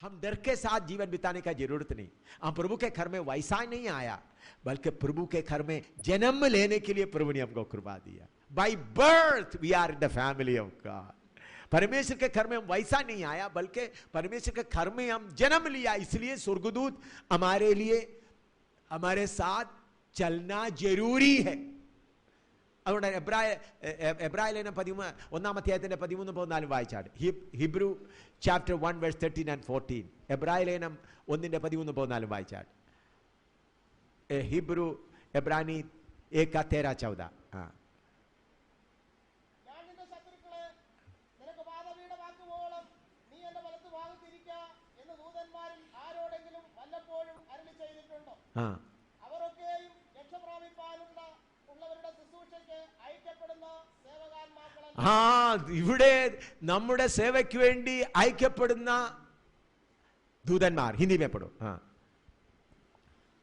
हम डर के साथ जीवन बिताने का जरूरत नहीं. हम प्रभु के घर में वैसा नहीं आया, बल्कि प्रभु के घर में जन्म लेने के लिए प्रभु ने हमको कृपा दिया. By birth we are in the family of God. परमेश्वर के घर में हम वैसा नहीं आया, बल्कि परमेश्वर के घर में हम जन्म लिया. इसलिए स्वर्गदूत हमारे लिए हमारे साथ चलना जरूरी है. അതുകൊണ്ട് എബ്രായ ലേഖനം 13 വായിച്ചാണ്. Hebrew chapter 1 verse 13 and 14. എബ്രായ ലേഖനം 1:13-14 വായിച്ചാണ്. ഹിബ്രു എബ്രാനി 1:13-14. ഇവിടെ നമ്മുടെ സേവയ്ക്ക് വേണ്ടി അയക്കപ്പെടുന്ന ദൂതന്മാർ. ഹിന്ദി में पढ़ो.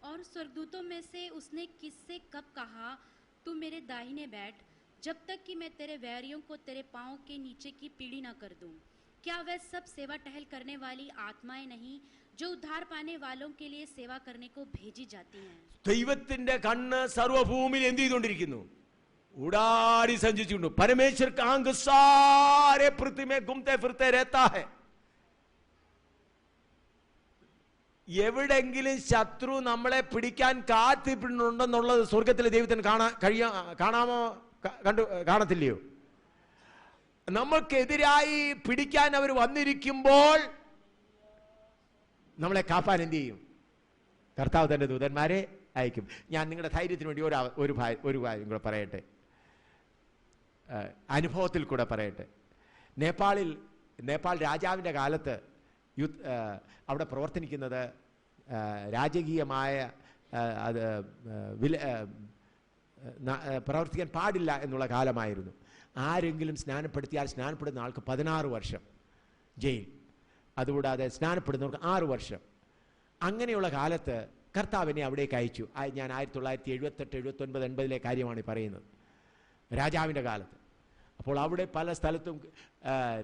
और स्वर्गदूतों में से उसने किससे कब कहा, तू मेरे दाहिने बैठ, जब तक कि मैं तेरे वैरियों को तेरे पांव के नीचे की पीढ़ी न कर दूं. क्या वह सब सेवा टहल करने वाली आत्माएं नहीं जो उद्धार पाने वालों के लिए सेवा करने को भेजी जाती हैं? ദൈവത്തിന്റെ കണ്ണ് സർവ്വഭൂമിയിൽ എന്ത് ചെയ്തുകൊണ്ടിരിക്കുന്നു? उड़ारी संचिचुंडु. परमेश्वर का अंग सारे पृथ्वी में घूमते फिरते रहता है. എവിടെങ്കിലും ശത്രു നമ്മളെ പിടിക്കാൻ കാത്തിരിപ്പുണ്ടെന്നുള്ളത് സ്വർഗത്തിലെ ദൈവത്തിന് കാണാമോ? കാണത്തില്ലയോ? നമുക്കെതിരായി പിടിക്കാൻ അവർ വന്നിരിക്കുമ്പോൾ നമ്മളെ കാപ്പാൻ എന്ത് ചെയ്യും? കർത്താവ് തന്റെ ദൂതന്മാരെ അയക്കും. ഞാൻ നിങ്ങളുടെ ധൈര്യത്തിന് വേണ്ടി ഒരു കാര്യം കൂടെ പറയട്ടെ, അനുഭവത്തിൽ കൂടെ പറയട്ടെ. നേപ്പാൾ രാജാവിൻ്റെ കാലത്ത് അവിടെ പ്രവർത്തിക്കുന്നത് രാജകീയമായ അത് പ്രവർത്തിക്കാൻ പാടില്ല എന്നുള്ള കാലമായിരുന്നു. ആരെങ്കിലും സ്നാനപ്പെടുത്തിയാൽ സ്നാനപ്പെടുന്ന ആൾക്ക് 16 വർഷം ജയിൽ, അതുകൂടാതെ സ്നാനപ്പെടുന്നവർക്ക് 6 വർഷം. അങ്ങനെയുള്ള കാലത്ത് കർത്താവിനെ അവിടേക്ക് അയച്ചു. ഞാൻ 1978, 79, 80 കാര്യമാണ് പറയുന്നത്, രാജാവിൻ്റെ കാലത്ത്. അപ്പോൾ അവിടെ പല സ്ഥലത്തും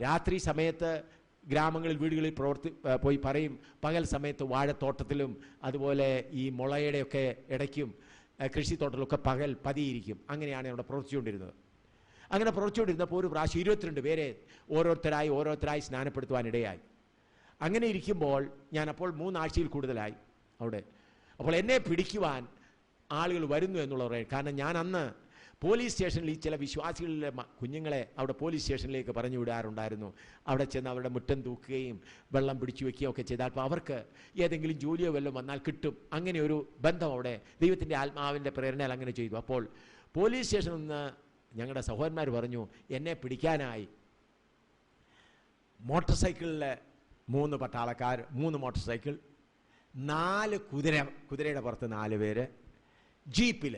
രാത്രി സമയത്ത് ഗ്രാമങ്ങളിൽ വീടുകളിൽ പോയി പറയും, പകൽ സമയത്ത് വാഴത്തോട്ടത്തിലും അതുപോലെ ഈ മുളയുടെയൊക്കെ ഇടയ്ക്കും കൃഷിത്തോട്ടത്തിലൊക്കെ പകൽ പതിയിരിക്കും. അങ്ങനെയാണ് അവിടെ പ്രവർത്തിച്ചുകൊണ്ടിരുന്നത്. അങ്ങനെ പ്രവർത്തിച്ചുകൊണ്ടിരുന്നപ്പോൾ ഒരു പ്രാവശ്യം 22 പേരെ ഓരോരുത്തരായി സ്നാനപ്പെടുത്തുവാനിടയായി. അങ്ങനെ ഇരിക്കുമ്പോൾ ഞാനപ്പോൾ 3 ആഴ്ചയിൽ കൂടുതലായി അവിടെ. അപ്പോൾ എന്നെ പിടിക്കുവാൻ ആളുകൾ വരുന്നു എന്നുള്ളത് പറയും. കാരണം ഞാൻ അന്ന് പോലീസ് സ്റ്റേഷനിൽ ഈ ചില വിശ്വാസികളിലെ കുഞ്ഞുങ്ങളെ അവിടെ പോലീസ് സ്റ്റേഷനിലേക്ക് പറഞ്ഞു വിടാറുണ്ടായിരുന്നു. അവിടെ ചെന്ന് അവരുടെ മുറ്റം തൂക്കുകയും വെള്ളം പിടിച്ചു വയ്ക്കുകയും ഒക്കെ ചെയ്താൽ അപ്പോൾ അവർക്ക് ഏതെങ്കിലും ജോലിയോ വല്ലതും വന്നാൽ കിട്ടും. അങ്ങനെ ഒരു ബന്ധം അവിടെ ദൈവത്തിൻ്റെ ആത്മാവിൻ്റെ പ്രേരണയിൽ അങ്ങനെ ചെയ്തു. അപ്പോൾ പോലീസ് സ്റ്റേഷനിൽ നിന്ന് ഞങ്ങളുടെ സഹോദരന്മാർ പറഞ്ഞു, എന്നെ പിടിക്കാനായി മോട്ടോർ സൈക്കിളിലെ 3 പട്ടാളക്കാർ, 3 മോട്ടോർ സൈക്കിൾ, 4 കുതിരയുടെ പുറത്ത് 4 പേര്, ജീപ്പിൽ,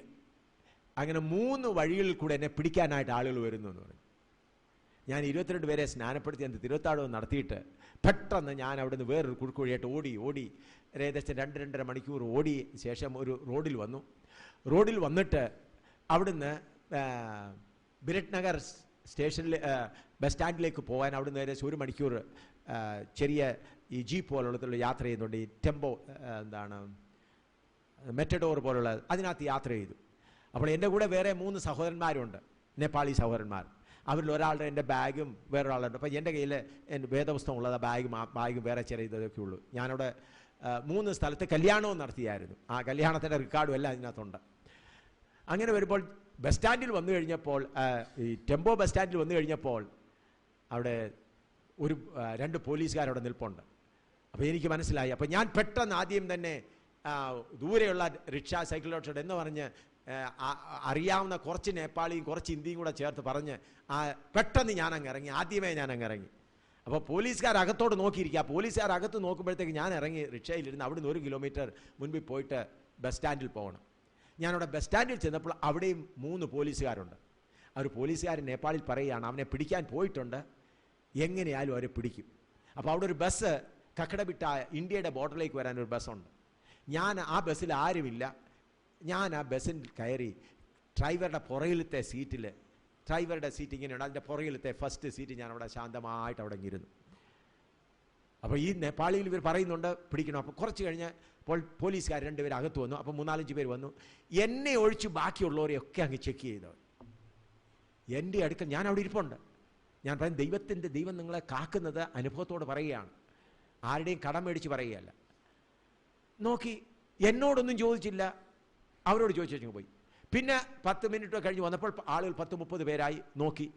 അങ്ങനെ 3 വഴികളിൽ കൂടെ എന്നെ പിടിക്കാനായിട്ട് ആളുകൾ വരുന്നു എന്ന് പറഞ്ഞു. ഞാൻ 22 പേരെ സ്നാനപ്പെടുത്തി എൻ്റെ തിരുവത്താഴം നടത്തിയിട്ട് പെട്ടെന്ന് ഞാൻ അവിടെ നിന്ന് വേറൊരു കുറുക്കുവഴിയായിട്ട് ഓടി ഏകദേശം 2-2.5 മണിക്കൂർ ഓടി ശേഷം ഒരു റോഡിൽ വന്നു. റോഡിൽ വന്നിട്ട് അവിടുന്ന് ബിരറ്റ് നഗർ സ്റ്റേഷനിൽ ബസ് സ്റ്റാൻഡിലേക്ക് പോകാൻ അവിടുന്ന് ഏകദേശം 1 മണിക്കൂർ ചെറിയ ഈ ജീപ്പ് പോലുള്ളതിലുള്ള യാത്ര ചെയ്യുന്നുണ്ട്. ഈ ടെമ്പോ മെറ്റഡോർ പോലുള്ള അതിനകത്ത് യാത്ര ചെയ്തു. അപ്പോൾ എൻ്റെ കൂടെ വേറെ 3 സഹോദരന്മാരുണ്ട്, നേപ്പാളി സഹോദരന്മാർ. അവരിൽ ഒരാളുടെ എൻ്റെ ബാഗും വേറൊരാളുണ്ട്. അപ്പോൾ എൻ്റെ കയ്യിൽ എൻ്റെ വേദപുസ്തകം ഉള്ളത് ബാഗും വേറെ ചെറിയ ഇതൊക്കെ ഉള്ളൂ. ഞാനവിടെ 3 സ്ഥലത്ത് കല്യാണവും നടത്തിയായിരുന്നു. ആ കല്യാണത്തിൻ്റെ റെക്കോർഡും എല്ലാം അതിനകത്തുണ്ട്. അങ്ങനെ വരുമ്പോൾ ബസ് സ്റ്റാൻഡിൽ വന്നു കഴിഞ്ഞപ്പോൾ, ഈ ടെമ്പോ ബസ് സ്റ്റാൻഡിൽ വന്നു കഴിഞ്ഞപ്പോൾ അവിടെ 2 പോലീസുകാരവിടെ നിൽപ്പുണ്ട്. അപ്പോൾ എനിക്ക് മനസ്സിലായി. അപ്പോൾ ഞാൻ പെട്ടെന്ന് ആദ്യം തന്നെ ദൂരെയുള്ള റിക്ഷ, സൈക്കിൾ ഓട്ടോ എന്ന് പറഞ്ഞ് അറിയാവുന്ന കുറച്ച് നേപ്പാളിയും കുറച്ച് ഹിന്ദിയും കൂടെ ചേർത്ത് പറഞ്ഞ് പെട്ടെന്ന് ഞാനങ്ങ് ഇറങ്ങി. ആദ്യമേ ഞാനങ്ങ് ഇറങ്ങി. അപ്പോൾ പോലീസുകാരകത്തോട് നോക്കിയിരിക്കുക. പോലീസുകാരകത്ത് നോക്കുമ്പോഴത്തേക്ക് ഞാൻ ഇറങ്ങി റിക്ഷയിലിരുന്ന് അവിടുന്ന് 1 കിലോമീറ്റർ മുൻപിൽ പോയിട്ട് ബസ് സ്റ്റാൻഡിൽ പോകണം. ഞാനവിടെ ബസ് സ്റ്റാൻഡിൽ ചെന്നപ്പോൾ അവിടെയും 3 പോലീസുകാരുണ്ട്. ആ ഒരു പോലീസുകാരൻ നേപ്പാളിൽ പറയുകയാണ്, അവനെ പിടിക്കാൻ പോയിട്ടുണ്ട്, എങ്ങനെയാലും അവരെ പിടിക്കും. അപ്പോൾ അവിടെ ഒരു ബസ് കക്കടവിട്ട ഇന്ത്യയുടെ ബോർഡറിലേക്ക് വരാനൊരു ബസ്സുണ്ട്. ഞാൻ ആ ബസ്സിൽ ആരുമില്ല. ഞാൻ ആ ബസ്സിൽ കയറി ഡ്രൈവറുടെ പുറകിലത്തെ സീറ്റിൽ, ഡ്രൈവറുടെ സീറ്റ് ഇങ്ങനെയുണ്ട്, അതിൻ്റെ പുറകിലത്തെ ഫസ്റ്റ് സീറ്റ് ഞാൻ അവിടെ ശാന്തമായിട്ട് അവിടെ ഇരുന്നു. അപ്പോൾ ഈ നേപ്പാളിയിൽ ഇവർ പറയുന്നുണ്ട് പിടിക്കണം. അപ്പോൾ കുറച്ച് കഴിഞ്ഞ് പോലീസുകാർ 2 പേര് അകത്ത് വന്നു. അപ്പോൾ 3-4 പേര് വന്നു. എന്നെ ഒഴിച്ച് ബാക്കിയുള്ളവരെയൊക്കെ അങ്ങ് ചെക്ക് ചെയ്തു. എൻ്റെ അടുക്കൽ ഞാൻ അവിടെ ഇരിപ്പുണ്ട്. ഞാൻ പറയും, ദൈവം നിങ്ങളെ കാക്കുന്നത് അനുഭവത്തോട് പറയുകയാണ്, ആരുടെയും കടം മേടിച്ച് പറയുകയല്ല. നോക്കി, എന്നോടൊന്നും ചോദിച്ചില്ല, അവരോട് ചോദിച്ചു പോയി. പിന്നെ 10 മിനിറ്റ് കഴിഞ്ഞ് വന്നപ്പോൾ ആളുകൾ 10-30 പേരായി. നോക്കി,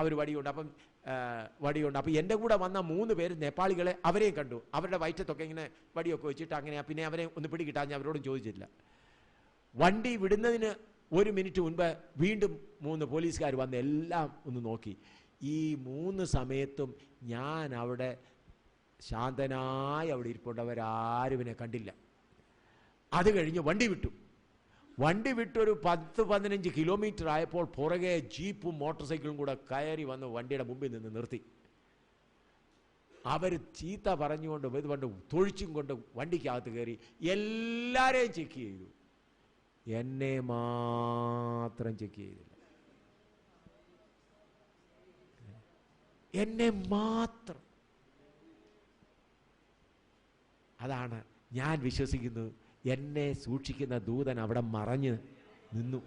അവർ വടിയുണ്ട്. അപ്പം അപ്പോൾ എൻ്റെ കൂടെ വന്ന 3 പേര് നേപ്പാളികളെ അവരെയും കണ്ടു. അവരുടെ വയറ്റത്തൊക്കെ ഇങ്ങനെ വടിയൊക്കെ വെച്ചിട്ട് അങ്ങനെ. പിന്നെ അവരെ ഒന്ന് പിടികിട്ടാൻ ഞാൻ അവരോടും ചോദിച്ചില്ല. വണ്ടി വിടുന്നതിന് 1 മിനിറ്റ് മുൻപ് വീണ്ടും 3 പോലീസുകാർ വന്ന് എല്ലാം ഒന്ന് നോക്കി. ഈ 3 സമയത്തും ഞാൻ അവിടെ ശാന്തനായി അവിടെ ഇരിപ്പുണ്ടവരാരും എന്നെ കണ്ടില്ല. അത് കഴിഞ്ഞ് വണ്ടി വിട്ടൊരു 10-15 കിലോമീറ്റർ ആയപ്പോൾ പുറകെ ജീപ്പും മോട്ടോർ സൈക്കിളും കൂടെ കയറി വന്ന് വണ്ടിയുടെ മുമ്പിൽ നിന്ന് നിർത്തി. അവർ ചീത്ത പറഞ്ഞുകൊണ്ട് ഇത് തൊഴിച്ചും കൊണ്ട് വണ്ടിക്കകത്ത് കയറി എല്ലാവരെയും ചെക്ക് ചെയ്തു. എന്നെ മാത്രം ചെക്ക് ചെയ്തില്ല. എന്നെ മാത്രം. അതാണ് ഞാൻ വിശ്വസിക്കുന്നത്. എന്നെ സൂക്ഷിക്കുന്ന ദൂതൻ അവിടെ മറഞ്ഞ് നിന്നു.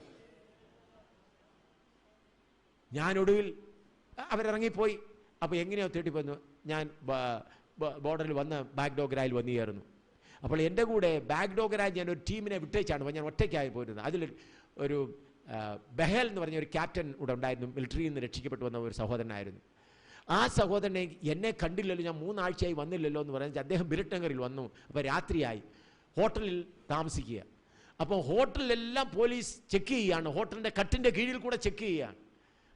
ഞാനൊടുവിൽ അവരിറങ്ങിപ്പോയി. അപ്പോൾ എങ്ങനെയോ തേട്ടിപ്പോന്നു. ഞാൻ ബോർഡറിൽ വന്ന് ബാഗ്ഡോഗ്രായിൽ വന്നു കയറുന്നു. അപ്പോൾ എൻ്റെ കൂടെ ബാഗ്ഡോഗ്രായിൽ ഞാൻ ഒരു ടീമിനെ വിട്ടേച്ചാണ് ഞാൻ ഒറ്റയ്ക്കായി പോരുന്നത്. അതിൽ ഒരു ബെഹൽ എന്ന് പറഞ്ഞ ഒരു ക്യാപ്റ്റൻ ഇവിടെ ഉണ്ടായിരുന്നു. മിലിറ്ററിയിൽ നിന്ന് രക്ഷിക്കപ്പെട്ടു വന്ന ഒരു സഹോദരനായിരുന്നു. ആ സഹോദരനെ എന്നെ കണ്ടില്ലല്ലോ, ഞാൻ 3 ആഴ്ചയായി വന്നില്ലല്ലോ എന്ന് പറഞ്ഞാൽ അദ്ദേഹം ബിരട്ടനഗറിൽ വന്നു. അപ്പോൾ രാത്രിയായി, ഹോട്ടലിൽ താമസിക്കുക. അപ്പോൾ ഹോട്ടലിലെല്ലാം പോലീസ് ചെക്ക് ചെയ്യുകയാണ്. ഹോട്ടലിൻ്റെ കട്ടിൻ്റെ കീഴിൽ കൂടെ ചെക്ക് ചെയ്യുകയാണ്.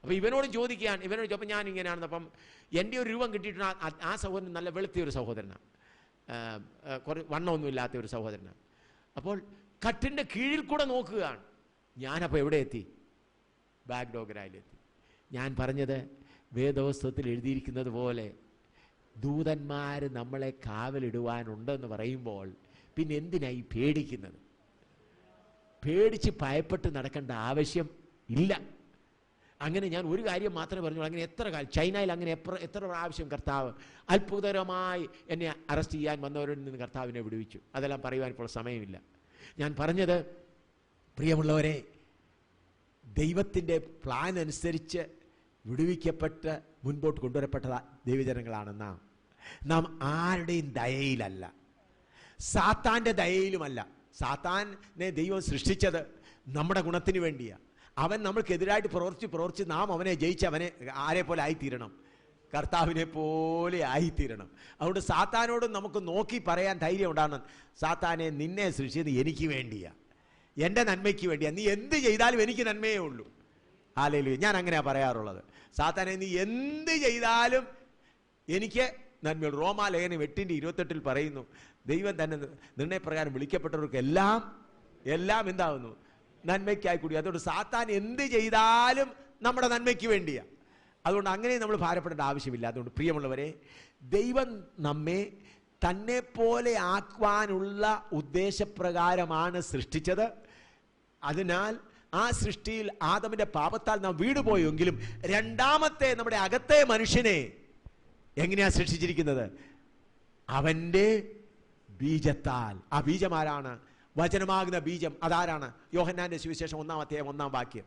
അപ്പോൾ ഇവനോട് ചോദിക്കുകയാണ്. അപ്പോൾ ഞാൻ ഇങ്ങനെയാണെന്ന്. അപ്പം എൻ്റെ ഒരു രൂപം കിട്ടിയിട്ടുണ്ട്. ആ സഹോദരൻ നല്ല വെളുത്തിയ ഒരു സഹോദരനാണ്, വണ്ണമൊന്നും ഇല്ലാത്ത ഒരു സഹോദരനാണ്. അപ്പോൾ കട്ടിൻ്റെ കീഴിൽ കൂടെ നോക്കുകയാണ്. ഞാനപ്പോൾ എവിടെ എത്തി? ബാഗ്ഡോഗ്രായിലെത്തി. ഞാൻ പറഞ്ഞത് വേദപുസ്തകത്തിൽ എഴുതിയിരിക്കുന്നത് പോലെ ദൂതന്മാർ നമ്മളെ കാവലിടുവാനുണ്ടെന്ന് പറയുമ്പോൾ പിന്നെ എന്തിനായി പേടിക്കുന്നത്? പേടിച്ച് ഭയപ്പെട്ട് നടക്കേണ്ട ആവശ്യം ഇല്ല. അങ്ങനെ ഞാൻ ഒരു കാര്യം മാത്രമേ പറഞ്ഞുള്ളൂ. അങ്ങനെ എത്ര കാലം ചൈനയിൽ അങ്ങനെ എത്ര പ്രാവശ്യം കർത്താവ് അത്ഭുതകരമായി എന്നെ അറസ്റ്റ് ചെയ്യാൻ വന്നവരിൽ നിന്ന് കർത്താവിനെ വിടുവിച്ചു. അതെല്ലാം പറയുവാൻ ഇപ്പോൾ സമയമില്ല. ഞാൻ പറഞ്ഞത്, പ്രിയമുള്ളവരെ, ദൈവത്തിൻ്റെ പ്ലാൻ അനുസരിച്ച് വിടുവിക്കപ്പെട്ട് മുൻപോട്ട് കൊണ്ടുവരപ്പെട്ട ദൈവജനങ്ങളാണ് നാം ആരുടെയും ദയയിലല്ല, സാത്താൻ്റെ ദയയിലുമല്ല. സാത്താനെ ദൈവം സൃഷ്ടിച്ചത് നമ്മുടെ ഗുണത്തിന് വേണ്ടിയാണ്. അവൻ നമ്മൾക്കെതിരായിട്ട് പ്രവർത്തിച്ച് നാം അവനെ ജയിച്ച് അവനെ ആരെ പോലെ ആയിത്തീരണം? കർത്താവിനെ പോലെ ആയിത്തീരണം. അതുകൊണ്ട് സാത്താനോട് നമുക്ക് നോക്കി പറയാൻ ധൈര്യം ഉണ്ടാകണം. സാത്താനെ, നിന്നെ സൃഷ്ടിച്ചത് എനിക്ക് വേണ്ടിയാണ്, എൻ്റെ നന്മയ്ക്ക് വേണ്ടിയാണ്. നീ എന്ത് ചെയ്താലും എനിക്ക് നന്മയേ ഉള്ളൂ. ഹല്ലേലൂയ. ഞാൻ അങ്ങനെയാണ് പറയാറുള്ളത്. സാത്താനെ, നീ എന്ത് ചെയ്താലും എനിക്ക് നന്മയുള്ളൂ. റോമാലേഖനം 8:28 പറയുന്നു, ദൈവം തന്നെ നിർണയപ്രകാരം വിളിക്കപ്പെട്ടവർക്ക് എല്ലാം എന്താകുന്നു? നന്മയ്ക്കായി കൂടി. അതുകൊണ്ട് സാത്താൻ എന്ത് ചെയ്താലും നമ്മുടെ നന്മയ്ക്ക് വേണ്ടിയാണ്. അതുകൊണ്ട് അങ്ങനെ നമ്മൾ ഭാരപ്പെടേണ്ട ആവശ്യമില്ല. അതുകൊണ്ട് പ്രിയമുള്ളവരെ, ദൈവം നമ്മെ തന്നെ പോലെ ആക്കുവാനുള്ള ഉദ്ദേശപ്രകാരമാണ് സൃഷ്ടിച്ചത്. അതിനാൽ ആ സൃഷ്ടിയിൽ ആദമിന്റെ പാപത്താൽ നാം വീണുപോയെങ്കിലും രണ്ടാമത്തെ നമ്മുടെ അകത്തെ മനുഷ്യനെ എങ്ങനെയാ സൃഷ്ടിച്ചിരിക്കുന്നത്? അവന്റെ ബീജത്താൽ. ആ ബീജം ആരാണ്? വചനമാകുന്ന ബീജം. അതാരാണ്? യോഹന്നാന്റെ സുവിശേഷം 1-ാം അധ്യായം 1-ാം വാക്യം.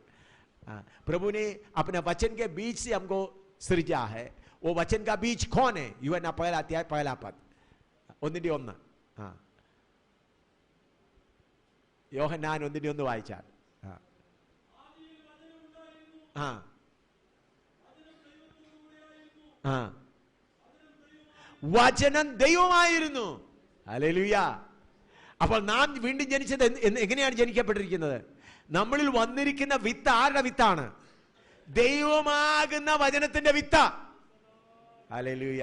प्रभु ने अपने वचन के बीज से हमको सृजा है. वो वचन का बीज कौन है? यूहन्ना 1 अध्याय 1 पद. 1:1. യോഹന്നാൻ 1:1 വായിച്ചാൽ വചനം ദൈവമായിരുന്നു. ഹല്ലേലൂയ. അപ്പോൾ നാം വീണ്ടും ജനിച്ചത് എങ്ങനെയാണ് ജനിക്കപ്പെട്ടിരിക്കുന്നത്? നമ്മളിൽ വന്നിരിക്കുന്ന വിത്ത് ആരുടെ വിത്താണ്? ദൈവമാകുന്ന വചനത്തിന്റെ വിത്ത. ഹല്ലേലൂയ.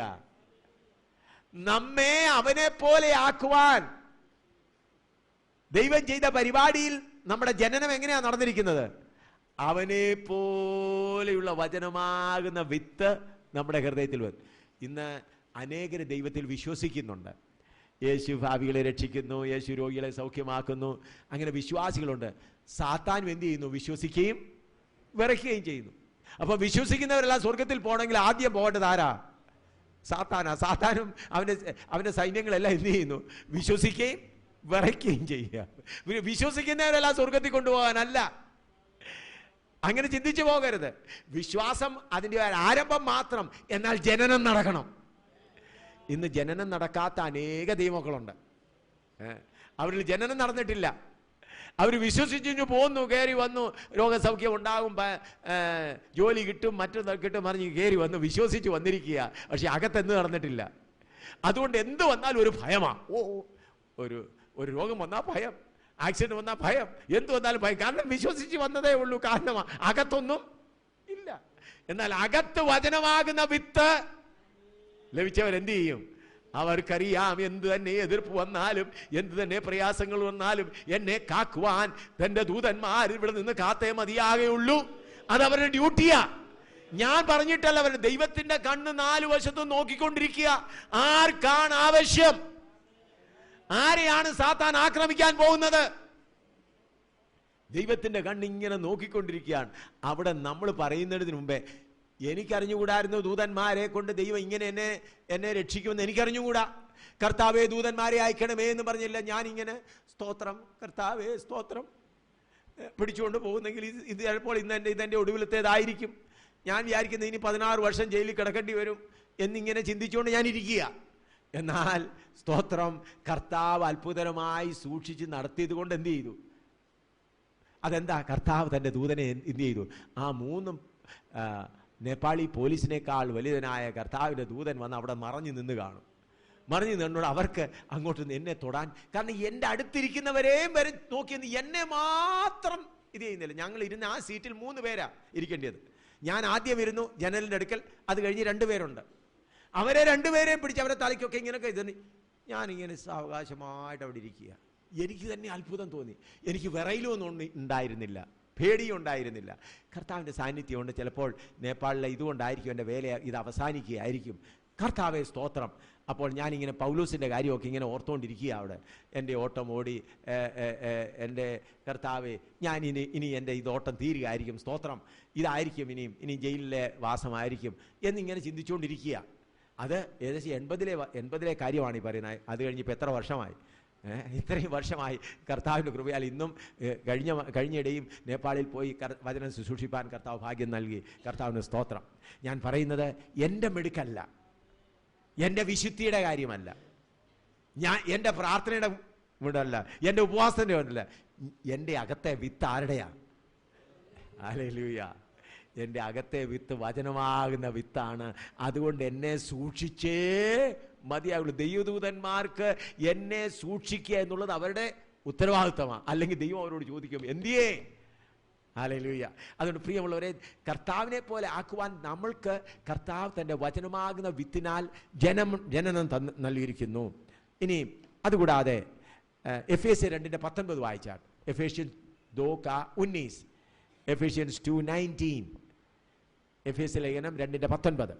നമ്മെ അവനെ പോലെ ആക്കുവാൻ ദൈവം ചെയ്ത പരിപാടിയിൽ നമ്മുടെ ജനനം എങ്ങനെയാണ് നടന്നിരിക്കുന്നത്? അവനെ പോലെയുള്ള വചനമാകുന്ന വിത്ത് നമ്മുടെ ഹൃദയത്തിൽ വരും. ഇന്ന് അനേകർ ദൈവത്തിൽ വിശ്വസിക്കുന്നുണ്ട്. യേശു ഭാവികളെ രക്ഷിക്കുന്നു, യേശു രോഗികളെ സൗഖ്യമാക്കുന്നു, അങ്ങനെ വിശ്വാസികളുണ്ട്. സാത്താനും എന്ത് ചെയ്യുന്നു? വിശ്വസിക്കുകയും വിറയ്ക്കുകയും ചെയ്യുന്നു. അപ്പൊ വിശ്വസിക്കുന്നവരെല്ലാം സ്വർഗത്തിൽ പോകണമെങ്കിൽ ആദ്യം പോകേണ്ടത് ആരാ? സാത്താനും അവൻ്റെ സൈന്യങ്ങളെല്ലാം എന്ത് ചെയ്യുന്നു? വിശ്വസിക്കുകയും വിറയ്ക്കുകയും ചെയ്യുക. വിശ്വസിക്കുന്നവരെല്ലാം സ്വർഗത്തിൽ കൊണ്ടുപോകാനല്ല. അങ്ങനെ ചിന്തിച്ചു പോകരുത്. വിശ്വാസം അതിൻ്റെ ആരംഭം മാത്രം, എന്നാൽ ജനനം നടക്കണം. ഇന്ന് ജനനം നടക്കാത്ത അനേക ദൈവമക്കളുണ്ട്. അവരിൽ ജനനം നടന്നിട്ടില്ല. അവർ വിശ്വസിച്ചു പോന്നു, കയറി വന്നു, രോഗസൗഖ്യം ഉണ്ടാകും, ജോലി കിട്ടും, മറ്റൊന്ന് കിട്ടും പറഞ്ഞ് കയറി വന്നു, വിശ്വസിച്ച് വന്നിരിക്കുക. പക്ഷെ അകത്തെന്ത് നടന്നിട്ടില്ല. അതുകൊണ്ട് എന്ത് വന്നാലും ഒരു ഭയമാണ്. ഒരു രോഗം വന്നാൽ ഭയം, ആക്സിഡന്റ് വന്നാൽ ഭയം, എന്ത് വന്നാലും ഭയം. കാരണം വിശ്വസിച്ച് വന്നതേ ഉള്ളൂ. കാരണം അകത്തൊന്നും ഇല്ല. എന്നാൽ അകത്ത് വചനമാകുന്ന വിത്ത് ലഭിച്ചവരെന്ത് ചെയ്യും? അവർക്കറിയാം എന്ത് തന്നെ എതിർപ്പ് വന്നാലും, എന്ത് തന്നെ പ്രയാസങ്ങൾ വന്നാലും എന്നെ കാക്കുവാൻ തന്റെ ദൂതന്മാർ ഇവിടെ നിന്ന് കാത്തേ മതിയാകെയുള്ളൂ. അത് അവരുടെ ഡ്യൂട്ടിയാ. ഞാൻ പറഞ്ഞിട്ടല്ല, അവരുടെ ദൈവത്തിന്റെ കണ്ണ് 4 വശത്തും നോക്കിക്കൊണ്ടിരിക്കുക. ആർക്കാണ് ആവശ്യം? ആരെയാണ് സാത്താൻ ആക്രമിക്കാൻ പോകുന്നത്? ദൈവത്തിന്റെ കണ്ണിങ്ങനെ നോക്കിക്കൊണ്ടിരിക്കുകയാണ്. അവിടെ നമ്മൾ പറയുന്നതിന് മുമ്പേ എനിക്കറിഞ്ഞുകൂടായിരുന്നു ദൂതന്മാരെ കൊണ്ട് ദൈവം ഇങ്ങനെ എന്നെ രക്ഷിക്കുമെന്ന് എനിക്കറിഞ്ഞുകൂടാ. കർത്താവേ ദൂതന്മാരെ അയക്കണമേ എന്ന് പറഞ്ഞില്ല. ഞാനിങ്ങനെ സ്തോത്രം കർത്താവേ സ്തോത്രം പിടിച്ചുകൊണ്ട് പോകുന്നെങ്കിൽ ഇത് ചിലപ്പോൾ ഇതെൻ്റെ ഒടുവിലത്തേതായിരിക്കും. ഞാൻ വിചാരിക്കുന്നത് ഇനി 16 വർഷം ജയിലിൽ കിടക്കേണ്ടി വരും എന്നിങ്ങനെ ചിന്തിച്ചുകൊണ്ട് ഞാൻ ഇരിക്കുക. എന്നാൽ സ്തോത്രം, കർത്താവ് അത്ഭുതകരമായി സൂക്ഷിച്ച് നടത്തിയത് കൊണ്ട് എന്ത് ചെയ്തു? അതെന്താ? കർത്താവ് തൻ്റെ ദൂതനെ എന്ത് ചെയ്തു? ആ 3 നേപ്പാളി പോലീസിനേക്കാൾ വലിയവനായ കർത്താവിൻ്റെ ദൂതൻ വന്ന് അവിടെ മറഞ്ഞു നിന്ന് കാണും. മറിഞ്ഞു നിന്നോട് അവർക്ക് അങ്ങോട്ട് എന്നെ തൊടാൻ, കാരണം എൻ്റെ അടുത്തിരിക്കുന്നവരെയും വരെ നോക്കിയെന്ന് എന്നെ മാത്രം ഇത് ചെയ്യുന്നില്ല. ഞങ്ങൾ ഇരുന്ന ആ സീറ്റിൽ 3 പേരാ ഇരിക്കേണ്ടത്. ഞാൻ ആദ്യം ഇരുന്നു ജനലിൻ്റെ അടുക്കൽ, അത് കഴിഞ്ഞ് 2 പേരുണ്ട്. അവരെ 2 പേരെയും പിടിച്ച് അവരെ തലയ്ക്കൊക്കെ ഇങ്ങനെയൊക്കെ ഇതെന്ന് ഞാനിങ്ങനെ സാവകാശമായിട്ട് അവിടെ ഇരിക്കുക. എനിക്ക് തന്നെ അത്ഭുതം തോന്നി. എനിക്ക് വിറയിലൊന്നും ഉണ്ടായിരുന്നില്ല, പേടിയും ഉണ്ടായിരുന്നില്ല. കർത്താവിൻ്റെ സാന്നിധ്യം കൊണ്ട് ചിലപ്പോൾ നേപ്പാളിലെ ഇതുകൊണ്ടായിരിക്കും എൻ്റെ വേല ഇത് അവസാനിക്കുകയായിരിക്കും. കർത്താവേ സ്തോത്രം. അപ്പോൾ ഞാനിങ്ങനെ പൗലോസിൻ്റെ കാര്യമൊക്കെ ഇങ്ങനെ ഓർത്തുകൊണ്ടിരിക്കുക. അവിടെ എൻ്റെ ഓട്ടം ഓടി, എൻ്റെ കർത്താവേ ഞാൻ ഇനി എൻ്റെ ഇത് ഓട്ടം തീരുകയായിരിക്കും, സ്തോത്രം, ഇതായിരിക്കും ഇനി ജയിലിലെ വാസമായിരിക്കും എന്നിങ്ങനെ ചിന്തിച്ചുകൊണ്ടിരിക്കുക. അത് ഏകദേശം 80-ലെ കാര്യമാണ് ഈ പറയുന്നത്. അത് കഴിഞ്ഞിപ്പോൾ എത്ര വർഷമായി? ഇത്രയും വർഷമായി കർത്താവിൻ്റെ കൃപയാൽ ഇന്നും കഴിഞ്ഞിടെയും നേപ്പാളിൽ പോയി വചനം ശുശ്രൂഷിപ്പാൻ കർത്താവ് ഭാഗ്യം നൽകി. കർത്താവിന് സ്തോത്രം. ഞാൻ പറയുന്നത് എൻ്റെ മിടുക്കല്ല, എൻ്റെ വിശുദ്ധിയുടെ കാര്യമല്ല, എൻ്റെ പ്രാർത്ഥനയുടെ വീടല്ല, എൻ്റെ ഉപവാസത്തിൻ്റെ വീടല്ല. എൻ്റെ അകത്തെ വിത്ത് ആരുടെയാ? ഹല്ലേലൂയ. എൻ്റെ അകത്തെ വിത്ത് വചനമാകുന്ന വിത്താണ്. അതുകൊണ്ട് എന്നെ സൂക്ഷിച്ചേ മതിയാവുള്ളൂ. ദൈവദൂതന്മാർക്ക് എന്നെ സൂക്ഷിക്കുക എന്നുള്ളത് അവരുടെ ഉത്തരവാദിത്തമാണ്. അല്ലെങ്കിൽ ദൈവം അവരോട് ചോദിക്കും എന്തിയേ? ഹല്ലേലൂയ. അതുകൊണ്ട് പ്രിയമുള്ളവരെ, കർത്താവിനെ പോലെ ആക്കുവാൻ നമ്മൾക്ക് കർത്താവ് തൻ്റെ വചനമാകുന്ന വിത്തിനാൽ ജനനം നൽകിയിരിക്കുന്നു. ഇനി അതുകൂടാതെ എഫേസ്യർ 2:19 വായിച്ചാൽ, എഫേഷ്യൻസ് 2:19, എഫേഷ്യൻസ് 2:19, എഫേസ്യ ലേഖനം 2:19.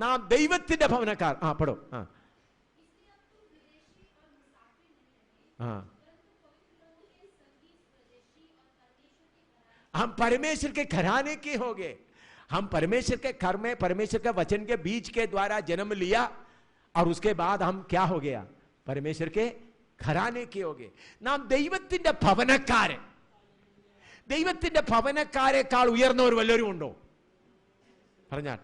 നാം ദൈവത്തിന്റെ ഭവനക്കാർ. പടോ. हम परमेश्वर के घराने के हो गए. हम परमेश्वर के घर में परमेश्वर के वचन के बीज के द्वारा जन्म लिया और उसके बाद हम क्या हो गया? परमेश्वर के घराने के हो गए. നാം ദൈവത്തിന്റെ ഭവനക്കാരെ. ദൈവത്തിന്റെ ഭവനക്കാരെക്കാൾ ഉയർന്നവർ വല്ലവരും ഉണ്ടോ? പറഞ്ഞാൽ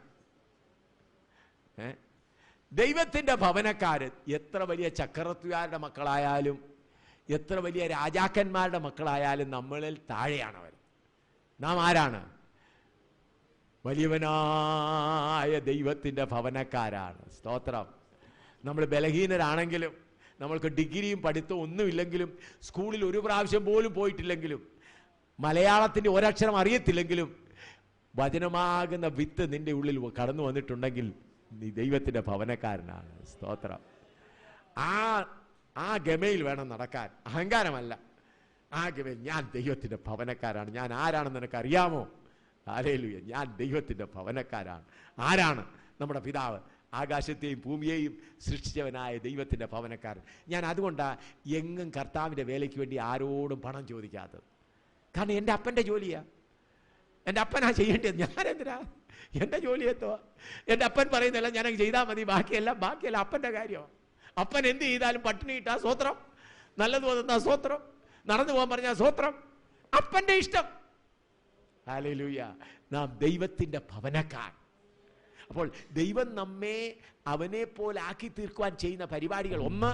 ദൈവത്തിന്റെ ഭവനക്കാര് എത്ര വലിയ ചക്രവർത്തിമാരുടെ മക്കളായാലും എത്ര വലിയ രാജാക്കന്മാരുടെ മക്കളായാലും നമ്മളിൽ താഴെയാണവർ. നാം ആരാണ്? വലിയവനായ ദൈവത്തിന്റെ ഭവനക്കാരാണ്. സ്തോത്രം. നമ്മൾ ബലഹീനരാണെങ്കിലും, നമ്മൾക്ക് ഡിഗ്രിയും പഠിത്തവും ഒന്നുമില്ലെങ്കിലും, സ്കൂളിൽ 1 പ്രാവശ്യം പോലും പോയിട്ടില്ലെങ്കിലും, മലയാളത്തിൻ്റെ ഒരക്ഷരം അറിയത്തില്ലെങ്കിലും, വചനമാകുന്ന വിത്ത് നിന്റെ ഉള്ളിൽ കടന്നു വന്നിട്ടുണ്ടെങ്കിൽ നീ ദൈവത്തിന്റെ ഭവനക്കാരനാണ്. സ്തോത്രം. ആ ഗമയിൽ വേണം നടക്കാൻ, അഹങ്കാരമല്ല. ആ ഗമയിൽ ഞാൻ ദൈവത്തിന്റെ ഭവനക്കാരാണ്. ഞാൻ ആരാണെന്ന് നിനക്ക് അറിയാമോ? ഹല്ലേലൂയ. ഞാൻ ദൈവത്തിന്റെ ഭവനക്കാരാണ്. ആരാണ്? നമ്മുടെ പിതാവ്. ആകാശത്തെയും ഭൂമിയെയും സൃഷ്ടിച്ചവനായ ദൈവത്തിന്റെ ഭവനക്കാരൻ. ഞാൻ അതുകൊണ്ടാണ് എങ്ങും കർത്താവിൻ്റെ വേലയ്ക്ക് വേണ്ടി ആരോടും പണം ചോദിക്കാത്തത്. കാരണം എൻ്റെ അപ്പൻ്റെ ജോലിയാ, എൻ്റെ അപ്പനാ ചെയ്യേണ്ടത്, ഞാനെന്തിനാ? എൻ്റെ ജോലി എത്തുക, എൻ്റെ അപ്പൻ പറയുന്നില്ല ഞാനങ്ങ് ചെയ്താൽ മതി, ബാക്കിയല്ല അപ്പൻ്റെ കാര്യമാണ്. അപ്പൻ എന്ത് ചെയ്താലും പട്ടിണി ഇട്ടാ സ്വത്രം, നല്ലത് തോന്നുന്ന സ്വത്രം, നടന്നു പോകാൻ പറഞ്ഞാൽ സ്വത്രം, അപ്പൻ്റെ ഇഷ്ടം. ഹല്ലേലൂയ. നാം ദൈവത്തിൻ്റെ ഭവനക്കാർ. അപ്പോൾ ദൈവം നമ്മെ അവനെ പോലെ ആക്കി തീർക്കുവാൻ ചെയ്യുന്ന പരിപാടികൾ, ഒന്ന്,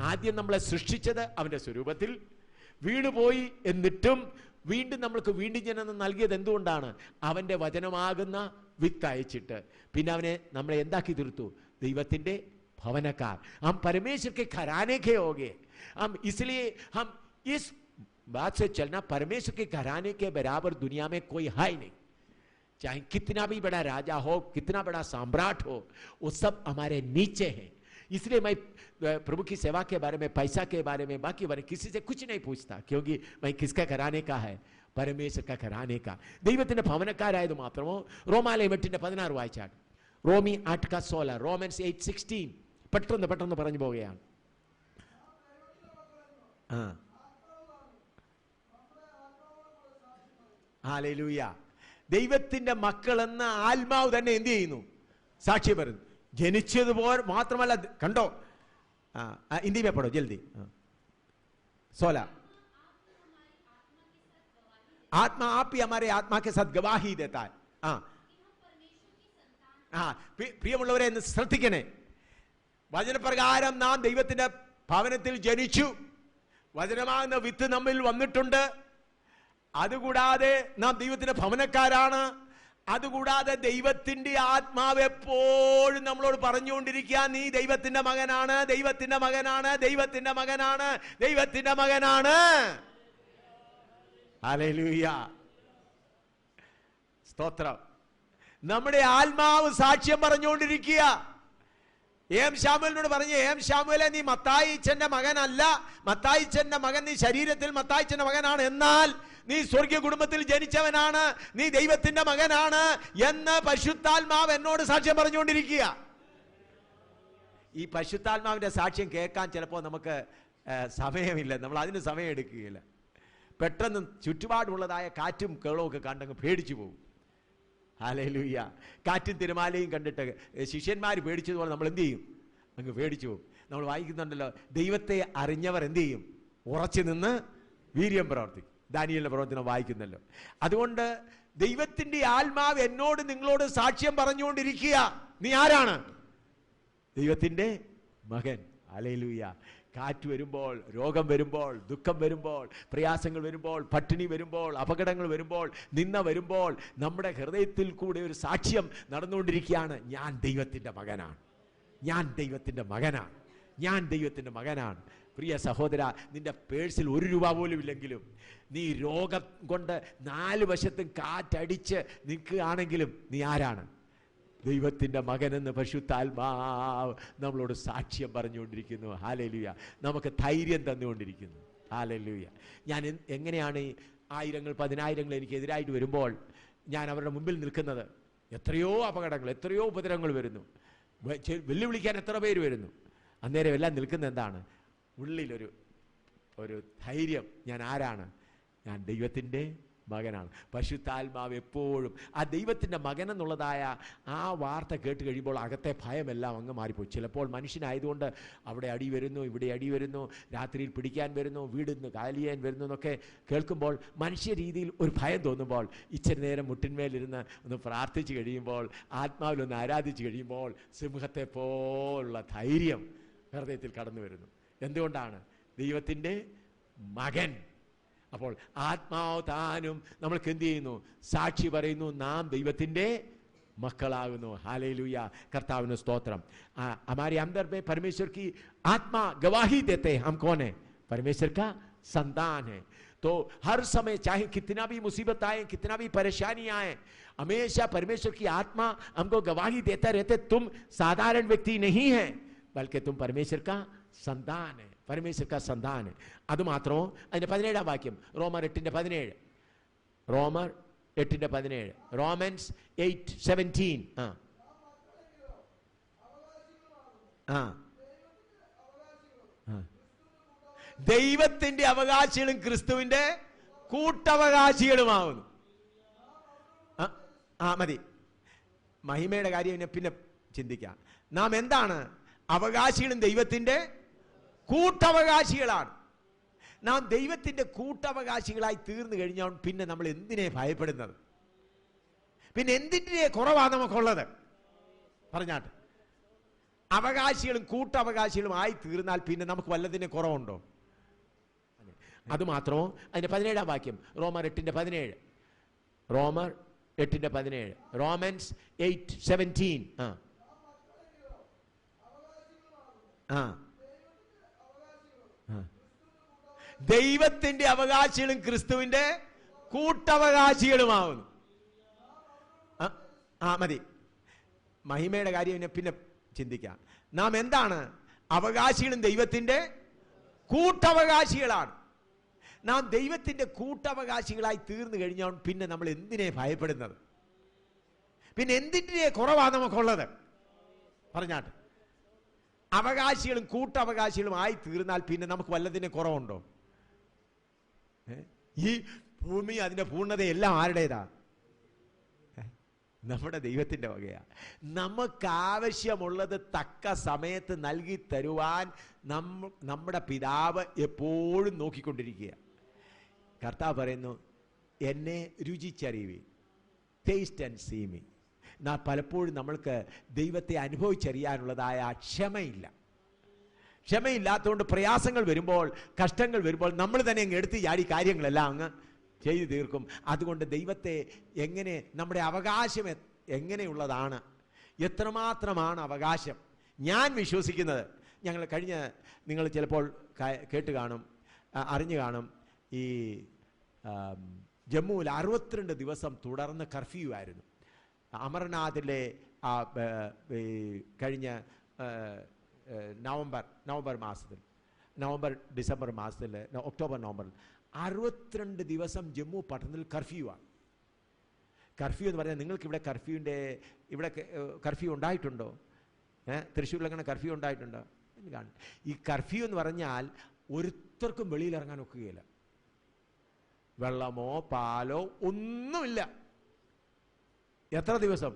ആദ്യം നമ്മളെ സൃഷ്ടിച്ചത് അവൻ്റെ സ്വരൂപത്തിൽ, വീണുപോയി എന്നിട്ടും വീണ്ടും നമ്മൾക്ക് വീണ്ടും ജനനം നൽകിയത് എന്തുകൊണ്ടാണ്? അവൻ്റെ വചനമാകുന്ന വിത്ത് അയച്ചിട്ട്. പിന്നെ അവനെ നമ്മളെ എന്താക്കി തീർത്തു? ദൈവത്തിൻ്റെ भवनकार. हम परमेश्वर के घराने के हो गए. हम इसलिए हम इस बात से चलना, परमेश्वर के घराने के बराबर दुनिया में कोई है ही नहीं. चाहे कितना भी बड़ा राजा हो, कितना बड़ा सम्राट हो, वो सब हमारे नीचे हैं. इसलिए मैं प्रभु की सेवा के बारे में, पैसा के बारे में, बाकी बारे किसी से कुछ नहीं पूछता, क्योंकि मैं किसका घराने का है? परमेश्वर का घराने का. ദൈവത്തിന്റെ ഭവനക്കാരായത് മാത്രമോ. റോമാലയം 8:16 വായിച്ചാൽ. റോമി 8:16, റോമൻസ് 8:16. പെട്ടെന്ന് പറഞ്ഞു പോവുകയാണ്. ഹല്ലേലൂയ. ദൈവത്തിന്റെ മക്കൾ എന്ന ആത്മാവ് തന്നെ എന്ത് ചെയ്യുന്നു? സാക്ഷി പറയുന്നു. ജനിച്ചതുപോലെ മാത്രമല്ല, കണ്ടോ, हिंदी में पढ़ो जल्दी. 16. आत्मा आप ही हमारे आत्मा के साथ गवाही देता है. പ്രിയമുള്ളവരെ എന്ന് ശ്രദ്ധിക്കണേ. വചനപ്രകാരം നാം ദൈവത്തിന്റെ ഭവനത്തിൽ ജനിച്ചു, വചനമാകുന്ന വിത്ത് നമ്മിൽ വന്നിട്ടുണ്ട്. അതുകൂടാതെ നാം ദൈവത്തിന്റെ ഭവനക്കാരാണ്. അതുകൂടാതെ ദൈവത്തിന്റെ ആത്മാവ് എപ്പോഴും നമ്മളോട് പറഞ്ഞുകൊണ്ടിരിക്കുക, നീ ദൈവത്തിന്റെ മകനാണ്, ദൈവത്തിന്റെ മകനാണ്, ദൈവത്തിന്റെ മകനാണ്, ദൈവത്തിന്റെ മകനാണ്. ഹല്ലേലൂയ, സ്തോത്രം. നമ്മുടെ ആത്മാവ് സാക്ഷ്യം പറഞ്ഞുകൊണ്ടിരിക്കുക. ശാമുവേലിനോട് പറഞ്ഞു, ശാമുവേലേ, നീ മത്തായിച്ചന്റെ മകനല്ല, മത്തായിച്ചന്റെ മകൻ, നീ ശരീരത്തിൽ മത്തായിച്ചന്റെ മകനാണ്, എന്നാൽ നീ സ്വർഗീയ കുടുംബത്തിൽ ജനിച്ചവനാണ്, നീ ദൈവത്തിന്റെ മകനാണ് എന്ന് പരിശുദ്ധാത്മാവ് എന്നോട് സാക്ഷ്യം പറഞ്ഞുകൊണ്ടിരിക്കുക. ഈ പരിശുദ്ധാത്മാവിന്റെ സാക്ഷ്യം കേൾക്കാൻ ചിലപ്പോൾ നമുക്ക് സമയമില്ല, നമ്മൾ അതിന് സമയം എടുക്കുകയില്ല. പെട്ടെന്ന് ചുറ്റുപാടുള്ളതായ കാറ്റും കേളവും ഒക്കെ കണ്ടങ്ങ് പേടിച്ചു പോകും. ഹല്ലേലൂയ. കാറ്റും തിരമാലയും കണ്ടിട്ട് ശിഷ്യന്മാർ പേടിച്ചതുപോലെ നമ്മൾ എന്ത് ചെയ്യും? അങ്ങ് പേടിച്ചു പോകും. നമ്മൾ വായിക്കുന്നുണ്ടല്ലോ, ദൈവത്തെ അറിഞ്ഞവർ എന്ത് ചെയ്യും? ഉറച്ചു നിന്ന് വീര്യം പ്രവർത്തിക്കും. ദാനിയേലിന്റെ പ്രവചനം വായിക്കുന്നല്ലോ. അതുകൊണ്ട് ദൈവത്തിന്റെ ആത്മാവ് എന്നോട് നിങ്ങളോട് സാക്ഷ്യം പറഞ്ഞുകൊണ്ടിരിക്കുക, നീ ആരാണ്? ദൈവത്തിന്റെ മകൻ. ഹല്ലേലൂയ. കാറ്റ് വരുമ്പോൾ, രോഗം വരുമ്പോൾ, ദുഃഖം വരുമ്പോൾ, പ്രയാസങ്ങൾ വരുമ്പോൾ, പട്ടിണി വരുമ്പോൾ, അപകടങ്ങൾ വരുമ്പോൾ, നിന്ന വരുമ്പോൾ, നമ്മുടെ ഹൃദയത്തിൽ കൂടെ ഒരു സാക്ഷ്യം നടന്നുകൊണ്ടിരിക്കുകയാണ്, ഞാൻ ദൈവത്തിന്റെ മകനാണ്, ഞാൻ ദൈവത്തിന്റെ മകനാണ്, ഞാൻ ദൈവത്തിന്റെ മകനാണ്. പ്രിയ സഹോദര, നിന്റെ പേഴ്സിൽ 1 രൂപ പോലും ഇല്ലെങ്കിലും, നീ രോഗം കൊണ്ട് 4 വശത്തും കാറ്റടിച്ച് നിൽക്കുകയാണെങ്കിലും, നീ ആരാണ്? ദൈവത്തിന്റെ മകനെന്ന് പരിശുദ്ധാത്മാവ് നമ്മളോട് സാക്ഷ്യം പറഞ്ഞുകൊണ്ടിരിക്കുന്നു. ഹല്ലേലൂയ. നമുക്ക് ധൈര്യം തന്നുകൊണ്ടിരിക്കുന്നു. ഹല്ലേലൂയ. ഞാൻ എങ്ങനെയാണ് ഈ 1000 10,000 എനിക്കെതിരായിട്ട് വരുമ്പോൾ ഞാൻ അവരുടെ മുമ്പിൽ നിൽക്കുന്നത്? എത്രയോ അപകടങ്ങൾ, എത്രയോ ഉപദ്രവങ്ങൾ വരുന്നു, വെല്ലുവിളിക്കാൻ എത്ര പേര് വരുന്നു. അന്നേരം എല്ലാം നിൽക്കുന്ന എന്താണ്? ഉള്ളിലൊരു ധൈര്യം. ഞാൻ ആരാണ്? ഞാൻ ദൈവത്തിൻ്റെ മകനാണ്. പരിശുദ്ധാത്മാവ് എപ്പോഴും ആ ദൈവത്തിൻ്റെ മകൻ എന്നുള്ളതായ ആ വാർത്ത കേട്ട് കഴിയുമ്പോൾ അകത്തെ ഭയമെല്ലാം അങ്ങ് മാറിപ്പോയി. ചിലപ്പോൾ മനുഷ്യനായതുകൊണ്ട് അവിടെ അടി വരുന്നു, ഇവിടെ അടി വരുന്നു, രാത്രിയിൽ പിടിക്കാൻ വരുന്നു, വീടിന്ന് കാലിയാൻ വരുന്നു എന്നൊക്കെ കേൾക്കുമ്പോൾ മനുഷ്യ രീതിയിൽ ഒരു ഭയം തോന്നുമ്പോൾ, ഇച്ചിരി നേരം മുട്ടിന്മേലിരുന്ന് ഒന്ന് പ്രാർത്ഥിച്ച് കഴിയുമ്പോൾ, ആത്മാവിലൊന്ന് ആരാധിച്ച് കഴിയുമ്പോൾ, സിംഹത്തെ പോലുള്ള ധൈര്യം ഹൃദയത്തിൽ കടന്നു വരുന്നു. എന്തുകൊണ്ടാണ്? ദൈവത്തിൻ്റെ മകൻ. അപ്പോൾ ആത്മാവ് താനും നമ്മൾക്ക് എന്ത് ചെയ്യുന്നു? സാക്ഷി പറയുന്നു, നാം ദൈവത്തിൻ്റെ മക്കളാകുന്നു. हालेलुया. കർത്താവിന് സ്തോത്രം. हमारे अंदर में परमेश्वर की आत्मा गवाही देते हैं हम कौन है? परमेश्वर का संतान है. तो हर समय चाहे कितना भी मुसीबत आए, कितना भी परेशानी आए, हमेशा परमेश्वर की आत्मा हमको गवाही देता रहते, तुम साधारण व्यक्ति नहीं है, बल्कि तुम परमेश्वर का संतान है, परमेश्वर का संतान है. അത് മാത്രമോ? അതിന്റെ 17ാം വാക്യം, റോമർ 8:17. റോമർ 8:17, റോമൻസ് 8:17. ദൈവത്തിന്റെ അവകാശികളും ക്രിസ്തുവിന്റെ കൂട്ടവകാശികളുമാവുന്നു. മതി, മഹിമയുടെ കാര്യം പിന്നെ ചിന്തിക്കാം. നാം എന്താണ്? അവകാശികളും ദൈവത്തിന്റെ കൂട്ടവകാശികളാണ്. നാം ദൈവത്തിന്റെ കൂട്ടവകാശികളായി തീർന്നു കഴിഞ്ഞാൽ പിന്നെ നമ്മൾ എന്തിനെ ഭയപ്പെടുന്നത്? പിന്നെ എന്തിന്റെ കുറവാണ് നമുക്കുള്ളത്? പറഞ്ഞാട്ട്, അവകാശികളും കൂട്ടവകാശികളും ആയി തീർന്നാൽ പിന്നെ നമുക്ക് വല്ലതിന്റെ കുറവുണ്ടോ? അതുമാത്രമോ? അതിന്റെ 17-ാം വാക്യം, റോമർ 8:17. റോമർ 8:17. റോമൻസ് 8:17. ദൈവത്തിന്റെ അവകാശികളും ക്രിസ്തുവിന്റെ കൂട്ടവകാശികളുമാവുന്നു. മതി, മഹിമയുടെ കാര്യം പിന്നെ ചിന്തിക്കാം. നാം എന്താണ്? അവകാശികളും ദൈവത്തിന്റെ കൂട്ടവകാശികളാണ്. നാം ദൈവത്തിന്റെ കൂട്ടവകാശികളായി തീർന്നു കഴിഞ്ഞാൽ പിന്നെ നമ്മൾ എന്തിനെ ഭയപ്പെടുന്നത്? പിന്നെ എന്തിന്റെ കുറവാണ് നമുക്കുള്ളത്? പറഞ്ഞാട്ട്, അവകാശികളും കൂട്ടവകാശികളും ആയി തീർന്നാൽ പിന്നെ നമുക്ക് വല്ലതിന്റെ കുറവുണ്ടോ? ഈ ഭൂമി അതിന്റെ പൂർണ്ണതയെല്ലാം ആരുടേതാ? നമ്മുടെ ദൈവത്തിന്റെ വകയാ. നമുക്ക് ആവശ്യമുള്ളത് തക്ക സമയത്ത് നൽകി തരുവാൻ നമ്മുടെ പിതാവ് എപ്പോഴും നോക്കിക്കൊണ്ടിരിക്കുക. കർത്താവ് പറയുന്നു, എന്നെ രുചിച്ചറിയുവീൻ, ടേസ്റ്റ് ആൻഡ് സീ മീ. പലപ്പോഴും നമ്മൾക്ക് ദൈവത്തെ അനുഭവിച്ചറിയാനുള്ളതായ ക്ഷമയില്ല. ക്ഷമയില്ലാത്തതുകൊണ്ട് പ്രയാസങ്ങൾ വരുമ്പോൾ, കഷ്ടങ്ങൾ വരുമ്പോൾ നമ്മൾ തന്നെ അങ്ങ് എടുത്ത് ചാടി കാര്യങ്ങളെല്ലാം അങ്ങ് ചെയ്തു തീർക്കും. അതുകൊണ്ട് ദൈവത്തെ എങ്ങനെ, നമ്മുടെ അവകാശം എങ്ങനെയുള്ളതാണ്, എത്രമാത്രമാണ് അവകാശം? ഞാൻ വിശ്വസിക്കുന്നത്, ഞങ്ങൾ നിങ്ങൾ ചിലപ്പോൾ കേട്ട് കാണും, അറിഞ്ഞു കാണും, ഈ ജമ്മുവിൽ 62 ദിവസം തുടർന്ന് കർഫ്യൂ ആയിരുന്നു. അമർനാഥിലെ കഴിഞ്ഞ നവംബർ മാസത്തിൽ, ഡിസംബർ മാസത്തിൽ, ഒക്ടോബർ നവംബറിൽ 62 ദിവസം ജമ്മു പട്ടണത്തിൽ കർഫ്യൂ ആണ്. കർഫ്യൂ എന്ന് പറഞ്ഞാൽ, നിങ്ങൾക്കിവിടെ ഇവിടെ കർഫ്യൂ ഉണ്ടായിട്ടുണ്ടോ? തൃശ്ശൂരിൽ അങ്ങനെ കർഫ്യൂ ഉണ്ടായിട്ടുണ്ടോ? ഈ കർഫ്യൂ എന്ന് പറഞ്ഞാൽ ഒരുത്തർക്കും വെളിയിൽ ഇറങ്ങാൻ ഒക്കുകയില്ല. വെള്ളമോ പാലോ ഒന്നുമില്ല. എത്ര ദിവസം?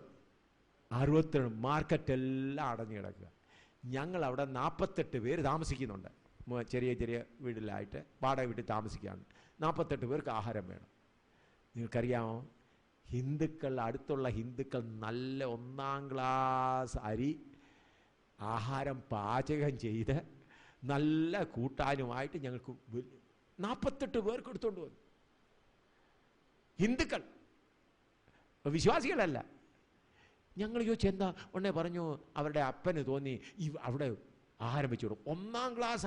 62. മാർക്കറ്റെല്ലാം അടഞ്ഞു കിടക്കുക. ഞങ്ങൾ അവിടെ 48 പേര് താമസിക്കുന്നുണ്ട്. ചെറിയ ചെറിയ വീട്ടിലായിട്ട് വാടക വീട്ടിൽ താമസിക്കുകയാണ്. 48 പേർക്ക് ആഹാരം വേണം. നിങ്ങൾക്കറിയാമോ, അടുത്തുള്ള ഹിന്ദുക്കൾ നല്ല 1-ാം ക്ലാസ് അരി ആഹാരം പാചകം ചെയ്ത് നല്ല കൂട്ടാനുമായിട്ട് ഞങ്ങൾക്ക് 48 പേർക്ക് എടുത്തുകൊണ്ട് വന്നു. ഹിന്ദുക്കൾ, വിശ്വാസികളല്ല. ഞങ്ങൾ ചോദിച്ചു എന്താ? ഉടനെ പറഞ്ഞു, അവരുടെ അപ്പന് തോന്നി അവിടെ ആഹാരം വെച്ചു കൊടുക്കും. 1-ാം ക്ലാസ്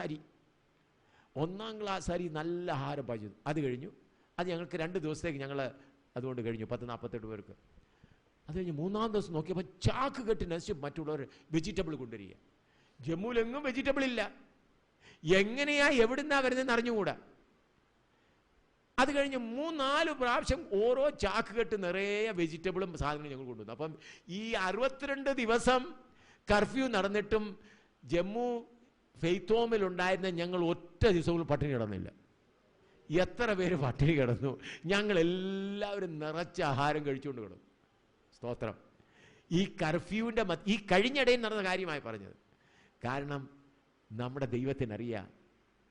അരി നല്ല ആഹാരം പാചകം. അത് കഴിഞ്ഞു. അത് ഞങ്ങൾക്ക് 2 ദിവസത്തേക്ക് ഞങ്ങൾ അതുകൊണ്ട് കഴിഞ്ഞു, 48 പേർക്ക്. അത് കഴിഞ്ഞ് 3-ാം ദിവസം നോക്കിയപ്പോൾ ചാക്ക് കെട്ടി നശിച്ച് മറ്റുള്ളവർ വെജിറ്റബിൾ കൊണ്ടുവരിക. ജമ്മുവിലെങ്ങും വെജിറ്റബിൾ ഇല്ല. എങ്ങനെയാ എവിടുന്നാ വരുന്നതെന്ന് അറിഞ്ഞുകൂടാ. അത് കഴിഞ്ഞ് 3-4 പ്രാവശ്യം ഓരോ ചാക്ക് കെട്ട് നിറയെ വെജിറ്റബിളും സാധനങ്ങളും ഞങ്ങൾ കൊണ്ടുവന്നു. അപ്പം ഈ 62 ദിവസം കർഫ്യൂ നടന്നിട്ടും ജമ്മു ഫെയ്ത്ത് ഹോമിലുണ്ടായിരുന്ന ഞങ്ങൾ ഒറ്റ ദിവസവും പട്ടിണി കിടന്നില്ല. എത്ര പേര് പട്ടിണി കിടന്നു? ഞങ്ങളെല്ലാവരും നിറച്ച ആഹാരം കഴിച്ചുകൊണ്ട് കിടന്നു. സ്തോത്രം. ഈ കർഫ്യൂവിൻ്റെ ഈ കഴിഞ്ഞിടയിൽ നടന്ന കാര്യമായി പറഞ്ഞത്. കാരണം നമ്മുടെ ദൈവത്തിനറിയാം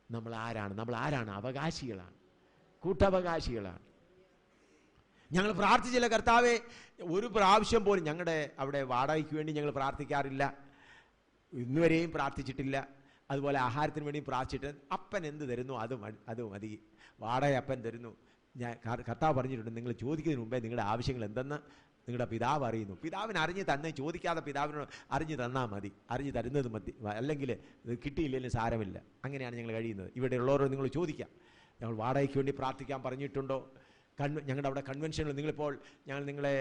നമ്മൾ ആരാണ്. അവകാശികളാണ്, കൂട്ടവകാശികളാണ്. ഞങ്ങൾ പ്രാർത്ഥിച്ചില്ല, കർത്താവേ, ഒരു പ്രാവശ്യം പോലും ഞങ്ങളുടെ അവിടെ വാടകയ്ക്ക് വേണ്ടി ഞങ്ങൾ പ്രാർത്ഥിക്കാറില്ല, ഇന്നുവരെയും പ്രാർത്ഥിച്ചിട്ടില്ല. അതുപോലെ ആഹാരത്തിന് വേണ്ടി പ്രാർത്ഥിച്ചിട്ട് അപ്പൻ എന്ത് തരുന്നു അത് മതി, വാടക അപ്പൻ തരുന്നു. കർത്താവ് പറഞ്ഞിട്ടുണ്ട്, നിങ്ങൾ ചോദിക്കുന്നതിന് മുമ്പേ നിങ്ങളുടെ ആവശ്യങ്ങൾ എന്തെന്ന് നിങ്ങളുടെ പിതാവ് അറിയുന്നു. പിതാവിന് അറിഞ്ഞ് തന്നെ, ചോദിക്കാതെ പിതാവിനോട് അറിഞ്ഞ് തന്നാൽ മതി, അറിഞ്ഞ് തരുന്നത് മതി. അല്ലെങ്കിൽ ഇത് കിട്ടിയില്ലെങ്കിലും സാരമില്ല. അങ്ങനെയാണ് ഞങ്ങൾ കഴിയുന്നത്. ഇവിടെ ഉള്ളവരോട് നിങ്ങൾ ചോദിക്കാം, ഞങ്ങൾ വാടകയ്ക്ക് വേണ്ടി പ്രാർത്ഥിക്കാൻ പറഞ്ഞിട്ടുണ്ടോ? ഞങ്ങളുടെ അവിടെ കൺവെൻഷനിൽ ഞങ്ങൾ നിങ്ങളെ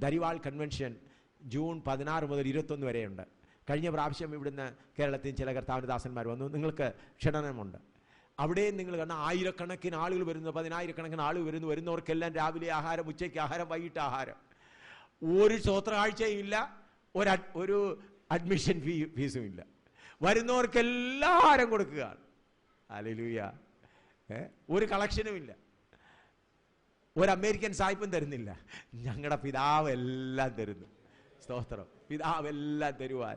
ദരിവാൾ കൺവെൻഷൻ ജൂൺ 16 മുതൽ 21 വരെയുണ്ട്. കഴിഞ്ഞ പ്രാവശ്യം ഇവിടുന്ന് കേരളത്തിൽ ചില കർത്താവിൻ്റെ ദാസന്മാർ വന്നു. നിങ്ങൾക്ക് ക്ഷണനമുണ്ട്. അവിടെയും നിങ്ങൾ കണ്ട ആയിരക്കണക്കിന് ആളുകൾ വരുന്നു, 10,000-കണക്കിന് ആളുകൾ വരുന്നവർക്കെല്ലാം രാവിലെ ആഹാരം, ഉച്ചയ്ക്ക് ആഹാരം, വൈകിട്ട് ആഹാരം. ഒരു സ്വോത്രകാഴ്ചയും ഇല്ല, ഒരു അഡ്മിഷൻ ഫീസും ഇല്ല. വരുന്നവർക്കെല്ലാം ആഹാരം കൊടുക്കുകയാണ്. ഹല്ലേലൂയ. ഒരു കളക്ഷനും ഇല്ല, ഒരു അമേരിക്കൻ സായിപ്പും തരുന്നില്ല. ഞങ്ങളുടെ പിതാവ് എല്ലാം തരുന്നു. സ്തോത്രം. പിതാവ് എല്ലാം തരുവാൻ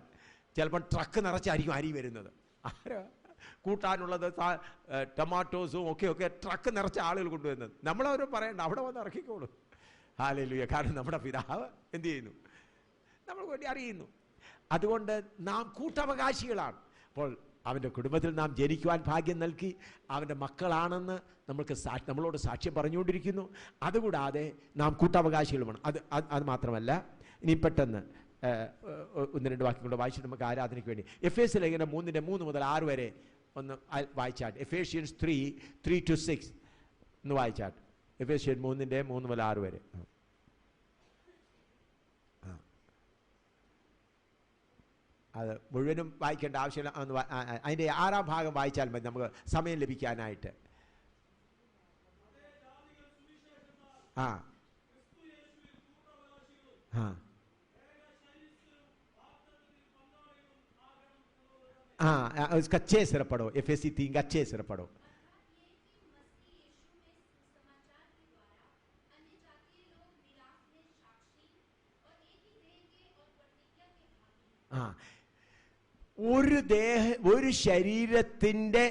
ചിലപ്പോൾ ട്രക്ക് നിറച്ചായിരിക്കും അരി വരുന്നത്. ആരാ കൂട്ടാനുള്ളത് ടൊമാറ്റോസും ഒക്കെ ട്രക്ക് നിറച്ച ആളുകൾ കൊണ്ടുവരുന്നത്. നമ്മളവരും പറയണ്ട, അവിടെ വന്ന് ഇറക്കിക്കോളൂ. ഹല്ലേലൂയ. കാരണം നമ്മുടെ പിതാവ് എന്ത് ചെയ്യുന്നു? നമ്മൾക്ക് വേണ്ടി അറിയുന്നു. അതുകൊണ്ട് നാം കൂട്ടവകാശികളാണ്. അപ്പോൾ അവൻ്റെ കുടുംബത്തിൽ നാം ജനിക്കുവാൻ ഭാഗ്യം നൽകി അവൻ്റെ മക്കളാണെന്ന് നമ്മളോട് സാക്ഷ്യം പറഞ്ഞുകൊണ്ടിരിക്കുന്നു. അതുകൂടാതെ നാം കൂട്ടവകാശികളുമാണ്. അത് മാത്രമല്ല, ഇനി പെട്ടെന്ന് ഒന്ന് രണ്ട് വാക്യം കൊണ്ട് വായിച്ചിട്ട് നമുക്ക് ആരാധനയ്ക്ക് വേണ്ടി എഫേസ്യ ലേഖനം 3 മുതൽ 6 വരെ ഒന്ന് വായിച്ചാട്ട്. എഫേഷ്യൻസ് 3:3-6 ഒന്ന് വായിച്ചാട്ട്. എഫേഷ്യൻ 3 മുതൽ 6 വരെ. അത് മുഴുവനും വായിക്കേണ്ട ആവശ്യമില്ല. അതിൻ്റെ 6-ാം ഭാഗം വായിച്ചാൽ മതി നമുക്ക് സമയം ലഭിക്കാനായിട്ട്. ആ ആ हाँ, उसका 6 सिर पढ़ो. एफएसी 3 का 6 सिर पढ़ो. ഒരു ശരീരത്തിന്റെ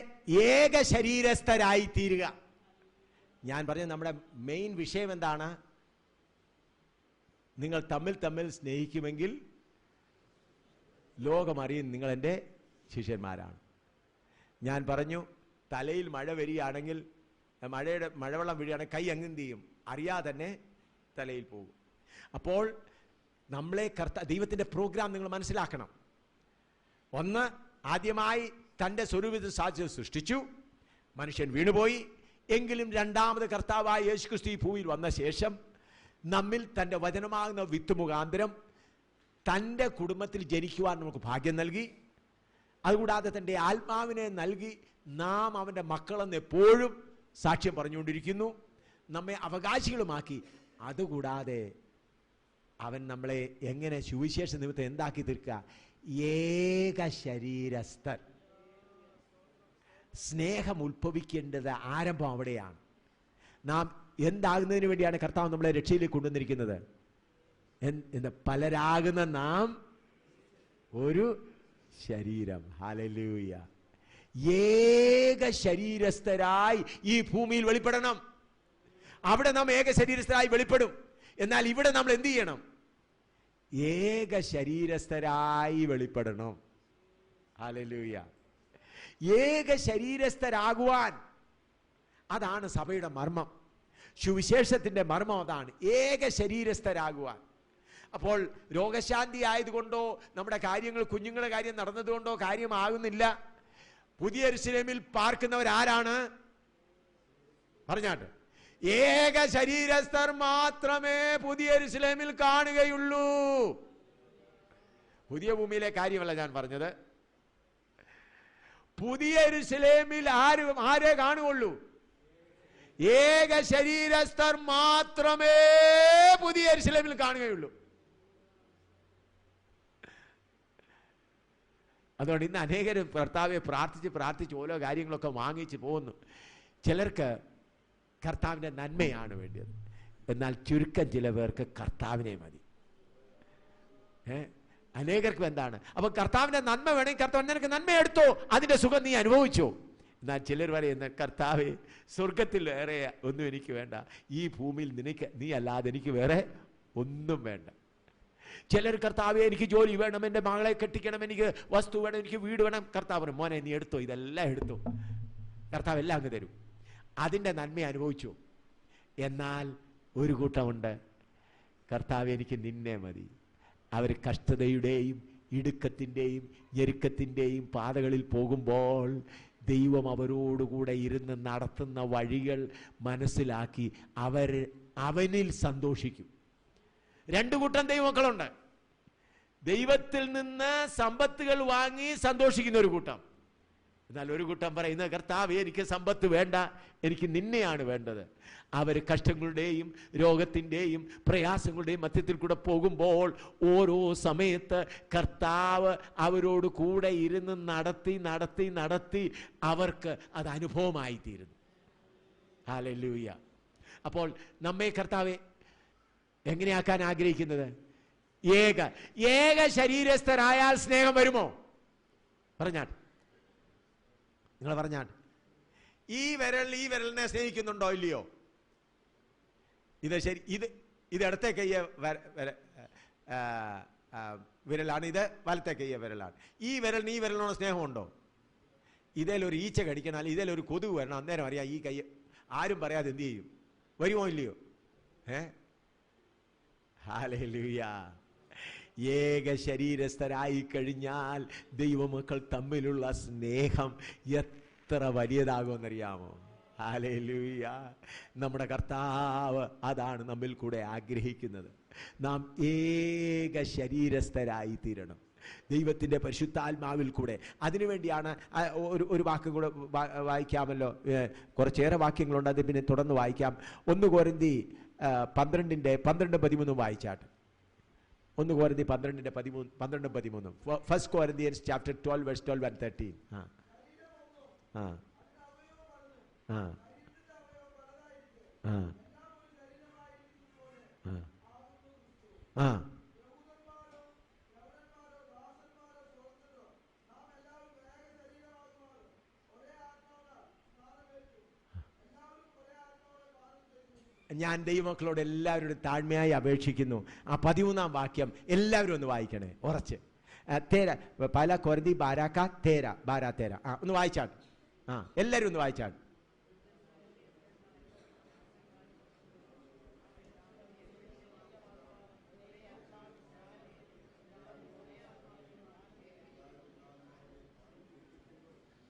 ഏക ശരീരസ്ഥരായി തീരുക. ഞാൻ പറഞ്ഞ നമ്മുടെ മെയിൻ വിഷയം എന്താണ്? നിങ്ങൾ തമ്മിൽ സ്നേഹിക്കുമെങ്കിൽ ലോകം അറിയും നിങ്ങൾ എൻ്റെ ശിഷ്യന്മാരാണ്. ഞാൻ പറഞ്ഞു, തലയിൽ മഴ വരികയാണെങ്കിൽ, മഴവെള്ളം വീഴുകയാണെങ്കിൽ കൈ അങ്ങ് എന്ത് ചെയ്യും? അറിയാതെ തന്നെ തലയിൽ പോകും. അപ്പോൾ നമ്മളെ ദൈവത്തിൻ്റെ പ്രോഗ്രാം നിങ്ങൾ മനസ്സിലാക്കണം. ഒന്ന്, ആദ്യമായി തൻ്റെ സ്വരൂപത്തിൽ സാധ്യത സൃഷ്ടിച്ചു, മനുഷ്യൻ വീണുപോയി. എങ്കിലും രണ്ടാമത് കർത്താവായ യേശുക്രിസ്തു ഈ ഭൂമിയിൽ വന്ന ശേഷം നമ്മിൽ തൻ്റെ വചനമാകുന്ന വിത്ത് മുഖാന്തരം തൻ്റെ കുടുംബത്തിൽ ജനിക്കുവാൻ നമുക്ക് ഭാഗ്യം നൽകി. അതുകൂടാതെ തൻ്റെ ആത്മാവിനെ നൽകി നാം അവൻ്റെ മക്കളെന്ന് എപ്പോഴും സാക്ഷ്യം പറഞ്ഞുകൊണ്ടിരിക്കുന്നു, നമ്മെ അവകാശികളുമാക്കി. അതുകൂടാതെ അവൻ നമ്മളെ എങ്ങനെ സുവിശേഷ നിമിത്തം എന്താക്കി തീർക്കുക? ഏക ശരീരസ്ഥൻ. സ്നേഹം ഉത്ഭവിക്കേണ്ടത് ആരംഭം അവിടെയാണ്. നാം എന്താകുന്നതിന് വേണ്ടിയാണ് കർത്താവ് നമ്മളെ രക്ഷയിലേക്ക് കൊണ്ടുവന്നിരിക്കുന്നത്? പലരാകുന്ന നാം ഒരു ശരീരം. ഹല്ലേലൂയ. ഏക ശരീരസ്ഥരായി ഈ ഭൂമിയിൽ വെളിപ്പെടണം. അവിടെ നാം ഏക ശരീരസ്ഥരായി വെളിപ്പെടും. എന്നാൽ ഇവിടെ നമ്മൾ എന്ത് ചെയ്യണം? ഏക ശരീരസ്ഥരായി വെളിപ്പെടണം. ഹല്ലേലൂയ. ഏക ശരീരസ്ഥരാകുവാൻ, അതാണ് സഭയുടെ മർമ്മം. സുവിശേഷത്തിന്റെ മർമ്മം അതാണ്, ഏക ശരീരസ്ഥരാകുവാൻ. അപ്പോൾ രോഗശാന്തി ആയതുകൊണ്ടോ നമ്മുടെ കാര്യങ്ങൾ, കുഞ്ഞുങ്ങളുടെ കാര്യം നടന്നതുകൊണ്ടോ കാര്യമാകുന്നില്ല. പുതിയ യെരൂശലേമിൽ പാർക്കുന്നവരാരാണ്? പറഞ്ഞാട്ട്, ഏക ശരീരസ്ഥർ മാത്രമേ പുതിയ യെരൂശലേമിൽ കാണുകയുള്ളൂ. പുതിയ ഭൂമിയിലെ കാര്യമല്ല ഞാൻ പറഞ്ഞത്. പുതിയ യെരൂശലേമിൽ ആരെ കാണുകയുള്ളൂ? ഏക ശരീരസ്ഥർ മാത്രമേ പുതിയ യെരൂശലേമിൽ കാണുകയുള്ളൂ. അതുകൊണ്ട് ഇന്ന് അനേകരും കർത്താവെ പ്രാർത്ഥിച്ച് ഓരോ കാര്യങ്ങളൊക്കെ വാങ്ങിച്ച് പോകുന്നു. ചിലർക്ക് കർത്താവിൻ്റെ നന്മയാണ് വേണ്ടത്, എന്നാൽ ചുരുക്കം ചില പേർക്ക് കർത്താവിനെ മതി. അനേകർക്കും എന്താണ്? അപ്പൊ കർത്താവിന്റെ നന്മ വേണമെങ്കിൽ കർത്താവ് നിനക്ക് നന്മ എടുത്തോ, അതിന്റെ സുഖം നീ അനുഭവിച്ചോ. എന്നാൽ ചിലർ പറയുന്ന, കർത്താവേ സ്വർഗത്തിൽ വേറെ ഒന്നും എനിക്ക് വേണ്ട, ഈ ഭൂമിയിൽ നീ അല്ലാതെ എനിക്ക് വേറെ ഒന്നും വേണ്ട. ചിലർ, കർത്താവേ എനിക്ക് ജോലി വേണം, എൻ്റെ മകളെ കെട്ടിക്കണം, എനിക്ക് വസ്തു വേണം, എനിക്ക് വീട് വേണം. കർത്താവ് പറയും, മോനെ നീ എടുത്തോ, ഇതെല്ലാം എടുത്തോ, കർത്താവ് എല്ലാം അങ്ങ് തരും. അതിൻ്റെ നന്മ അനുഭവിച്ചു. എന്നാൽ ഒരു കൂട്ടമുണ്ട്, കർത്താവ് എനിക്ക് നിന്നെ മതി. അവർ കഷ്ടതയുടെയും ഇടുക്കത്തിൻ്റെയും ഞെരുക്കത്തിൻ്റെയും പാതകളിൽ പോകുമ്പോൾ ദൈവം അവരോടുകൂടെ ഇരുന്ന് നടത്തുന്ന വഴികൾ മനസ്സിലാക്കി അവനിൽ സന്തോഷിക്കും. രണ്ടു കൂട്ടം ദൈവമക്കളുണ്ട്. ദൈവത്തിൽ നിന്ന് സമ്പത്തുകൾ വാങ്ങി സന്തോഷിക്കുന്ന ഒരു കൂട്ടം. എന്നാൽ ഒരു കൂട്ടം പറയുന്നത്, കർത്താവേ എനിക്ക് സമ്പത്ത് വേണ്ട, എനിക്ക് നിന്നെയാണ് വേണ്ടത്. അവർ കഷ്ടങ്ങളുടെയും രോഗത്തിൻ്റെയും പ്രയാസങ്ങളുടെയും മധ്യത്തിൽ കൂടെ പോകുമ്പോൾ ഓരോ സമയത്ത് കർത്താവ് അവരോട് കൂടെ ഇരുന്ന് നടത്തി അവർക്ക് അത് അനുഭവമായി തീരുന്നു. ഹല്ലേലൂയ. അപ്പോൾ നമ്മെ കർത്താവെ എങ്ങനെയാക്കാൻ ആഗ്രഹിക്കുന്നത്? ഏക ശരീരസ്ഥരായാൽ സ്നേഹം വരുമോ? പറഞ്ഞാൽ, നിങ്ങൾ പറഞ്ഞാൽ, ഈ വിരലിനെ സ്നേഹിക്കുന്നുണ്ടോ ഇല്ലയോ? ഇത് ശരി, ഇത് ഇടത്തെ കയ്യ വിരലാണ്, ഇത് വലത്തെ കയ്യ വിരലാണ്. ഈ വിരലിനോട് സ്നേഹമുണ്ടോ? ഇതേലൊരു ഈച്ച കടിക്കണം, ഇതേലൊരു കൊതുക് വരണം, അന്നേരം അറിയാം ഈ കൈ. ആരും പറയാതെ എന്ത് ചെയ്യും? വരുമോ ഇല്ലയോ? ഹല്ലേലൂയ. ഏക ശരീരസ്ഥരായി കഴിഞ്ഞാൽ ദൈവമക്കൾ തമ്മിലുള്ള സ്നേഹം എത്ര വലിയതാകുമെന്നറിയാമോ? ഹല്ലേലൂയ. നമ്മുടെ കർത്താവ് അതാണ് നമ്മിൽ കൂടെ ആഗ്രഹിക്കുന്നത്. നാം ഏക ശരീരസ്ഥരായി തീരണം ദൈവത്തിൻ്റെ പരിശുദ്ധാത്മാവിൽ കൂടെ. അതിനുവേണ്ടിയാണ് ഒരു വാക്ക് കൂടെ വായിക്കാമല്ലോ. കുറച്ചേറെ വാക്യങ്ങളുണ്ട്, അത് പിന്നെ തുടർന്ന് വായിക്കാം. 1 കൊരിന്തി 12:13 വായിച്ചാട്ട്. 1 കൊരിന്തി 12:13. 1 Corinthians chapter 12 verse 12 and 13. ഞാൻ ദൈവമക്കളോട് എല്ലാവരോടും താഴ്മയായി അപേക്ഷിക്കുന്നു. ആ 13-ാം വാക്യം എല്ലാവരും ഒന്ന് വായിക്കണേ ഉറച്ച്. തേര പല കൊരന്തി ബാരാക്ക തേര ബാരാ തേര. ഒന്ന് വായിച്ചാട്ട്. എല്ലാവരും ഒന്ന് വായിച്ചാട്ട്.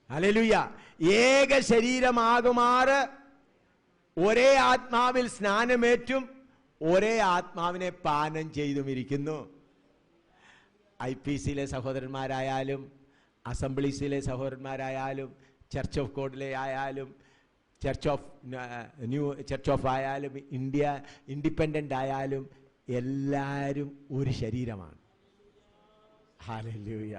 ഹല്ലേലൂയ. ഏക ശരീരമാകുമാറ് ഒരേ ആത്മാവിൽ സ്നാനമേറ്റും ഒരേ ആത്മാവിനെ പാനം ചെയ്തുമിരിക്കുന്നു. IPCയിലെ സഹോദരന്മാരായാലും, അസംബ്ലീസിലെ സഹോദരന്മാരായാലും, ചർച്ച് ഓഫ് ഗോഡിലെ ആയാലും, ചർച്ച് ഓഫ് ആയാലും, ഇൻഡിപെൻഡൻ്റ് ആയാലും എല്ലാവരും ഒരു ശരീരമാണ്. ഹല്ലേലൂയ.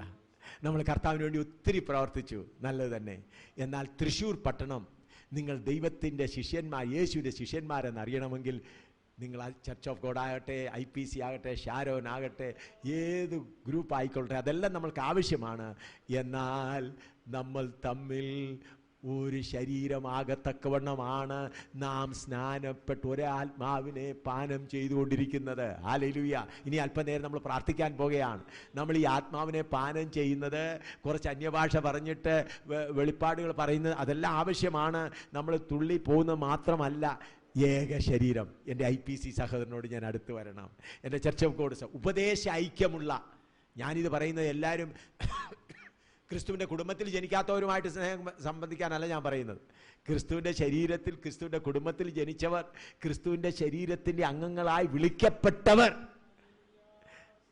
നമ്മൾ കർത്താവിന് വേണ്ടി ഒത്തിരി പ്രവർത്തിച്ചു, നല്ലത് തന്നെ. എന്നാൽ തൃശ്ശൂർ പട്ടണം നിങ്ങൾ ദൈവത്തിൻ്റെ ശിഷ്യന്മാർ, യേശുവിൻ്റെ ശിഷ്യന്മാരെന്ന് അറിയണമെങ്കിൽ നിങ്ങൾ ചർച്ച് ഓഫ് ഗോഡ് ആകട്ടെ, IPC ആകട്ടെ, ഷാരോൻ ആകട്ടെ, ഏത് ഗ്രൂപ്പ് ആയിക്കൊള്ളട്ടെ, അതെല്ലാം നമ്മൾക്ക് ആവശ്യമാണ്. എന്നാൽ നമ്മൾ തമ്മിൽ ഒരു ശരീരമാകത്തക്കവണ്ണമാണ് നാം സ്നാനപ്പെട്ട് ഒരേ ആത്മാവിനെ പാനം ചെയ്തുകൊണ്ടിരിക്കുന്നത്. ഹല്ലേലൂയ. ഇനി അല്പനേരം നമ്മൾ പ്രാർത്ഥിക്കാൻ പോകുകയാണ്. നമ്മൾ ഈ ആത്മാവിനെ പാനം ചെയ്യുന്നത് കുറച്ച് അന്യഭാഷ പറഞ്ഞിട്ട് വെളിപ്പാടുകൾ പറയുന്നത് അതെല്ലാം ആവശ്യമാണ്. നമ്മൾ തുള്ളി പോകുന്നത് മാത്രമല്ല. ഏക ശരീരം. എൻ്റെ IPC സഹോദരനോട് ഞാൻ അടുത്ത് വരണം. എൻ്റെ ചർച്ച് ഓഫ് ഗോഡ് ഉപദേശ ഐക്യമുള്ള, ഞാനിത് പറയുന്നത് എല്ലാവരും ക്രിസ്തുവിൻ്റെ കുടുംബത്തിൽ ജനിക്കാത്തവരുമായിട്ട് സ്നേഹം സംബന്ധിക്കാനല്ല ഞാൻ പറയുന്നത്. ക്രിസ്തുവിൻ്റെ ശരീരത്തിൽ, ക്രിസ്തുവിൻ്റെ കുടുംബത്തിൽ ജനിച്ചവർ, ക്രിസ്തുവിൻ്റെ ശരീരത്തിൻ്റെ അംഗങ്ങളായി വിളിക്കപ്പെട്ടവർ.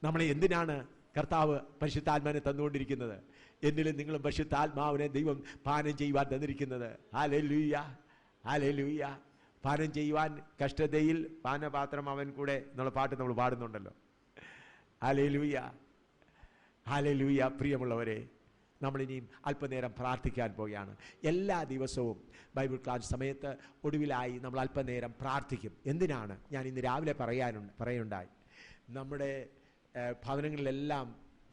നമ്മളെ എന്തിനാണ് കർത്താവ് പരിശുദ്ധാത്മാവിനെ തന്നുകൊണ്ടിരിക്കുന്നത്? എന്നിലും നിങ്ങളും പരിശുദ്ധാത്മാവിനെ ദൈവം പാനം ചെയ്യുവാൻ തന്നിരിക്കുന്നത്. Hallelujah, hallelujah. പാനം ചെയ്യുവാൻ കഷ്ടതയിൽ പാനപാത്രം അവൻ കൂടെ എന്നുള്ള പാട്ട് നമ്മൾ പാടുന്നുണ്ടല്ലോ. Hallelujah, hallelujah. പ്രിയമുള്ളവരെ, നമ്മളിനിയും അല്പനേരം പ്രാർത്ഥിക്കാൻ പോവുകയാണ്. എല്ലാ ദിവസവും ബൈബിൾ ക്ലാസ് സമയത്ത് ഒടുവിലായി നമ്മൾ അല്പനേരം പ്രാർത്ഥിക്കും. എന്തിനാണ്? ഞാൻ ഇന്ന് രാവിലെ പറയുണ്ടായി. നമ്മുടെ ഭവനങ്ങളിലെല്ലാം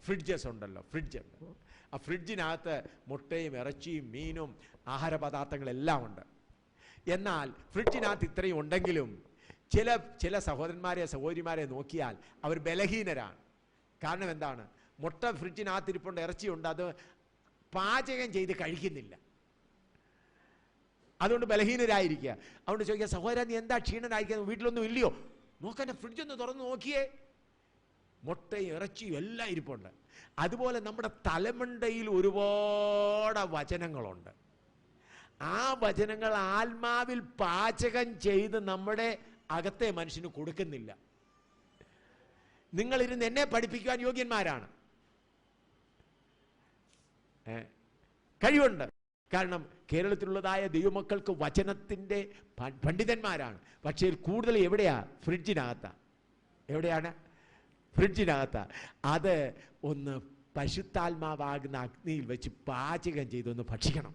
ഫ്രിഡ്ജസ് ഉണ്ടല്ലോ, ഫ്രിഡ്ജ്. ആ ഫ്രിഡ്ജിനകത്ത് മുട്ടയും ഇറച്ചിയും മീനും ആഹാരപദാർത്ഥങ്ങളെല്ലാം ഉണ്ട്. എന്നാൽ ഫ്രിഡ്ജിനകത്ത് ഇത്രയും ഉണ്ടെങ്കിലും ചില സഹോദരന്മാരെ സഹോദരിമാരെ നോക്കിയാൽ അവർ ബലഹീനരാണ്. കാരണം എന്താണ്? മുട്ട ഫ്രിഡ്ജിനകത്തിരിപ്പുണ്ട്, ഇറച്ചിയുണ്ട്, അത് പാചകം ചെയ്ത് കഴിക്കുന്നില്ല. അതുകൊണ്ട് ബലഹീനരായിരിക്കുക. അതുകൊണ്ട് ചോദിക്കുക, സഹോദരൻ നീ എന്താ ക്ഷീണനായിരിക്കുന്നത്, വീട്ടിലൊന്നും ഇല്ലയോ? നോക്കാൻ ഫ്രിഡ്ജൊന്ന് തുറന്ന് നോക്കിയേ, മുട്ടയും ഇറച്ചിയും എല്ലാം ഇരിപ്പുണ്ട്. അതുപോലെ നമ്മുടെ തലമണ്ടയിൽ ഒരുപാട് വചനങ്ങളുണ്ട്. ആ വചനങ്ങൾ ആത്മാവിൽ പാചകം ചെയ്ത് നമ്മുടെ അകത്തെ മനുഷ്യന് കൊടുക്കുന്നില്ല. നിങ്ങളിരുന്ന് എന്നെ പഠിപ്പിക്കുവാൻ യോഗ്യന്മാരാണ്, കഴിവുണ്ട്. കാരണം കേരളത്തിലുള്ളതായ ദൈവമക്കൾക്ക് വചനത്തിൻ്റെ പണ്ഡിതന്മാരാണ്. പക്ഷേ കൂടുതൽ എവിടെയാ? ഫ്രിഡ്ജിനകത്താ. എവിടെയാണ്? ഫ്രിഡ്ജിനകത്താ. അത് ഒന്ന് പരിശുദ്ധാത്മാവാകുന്ന അഗ്നിയിൽ വെച്ച് പാചകം ചെയ്തൊന്ന് ഭക്ഷിക്കണം.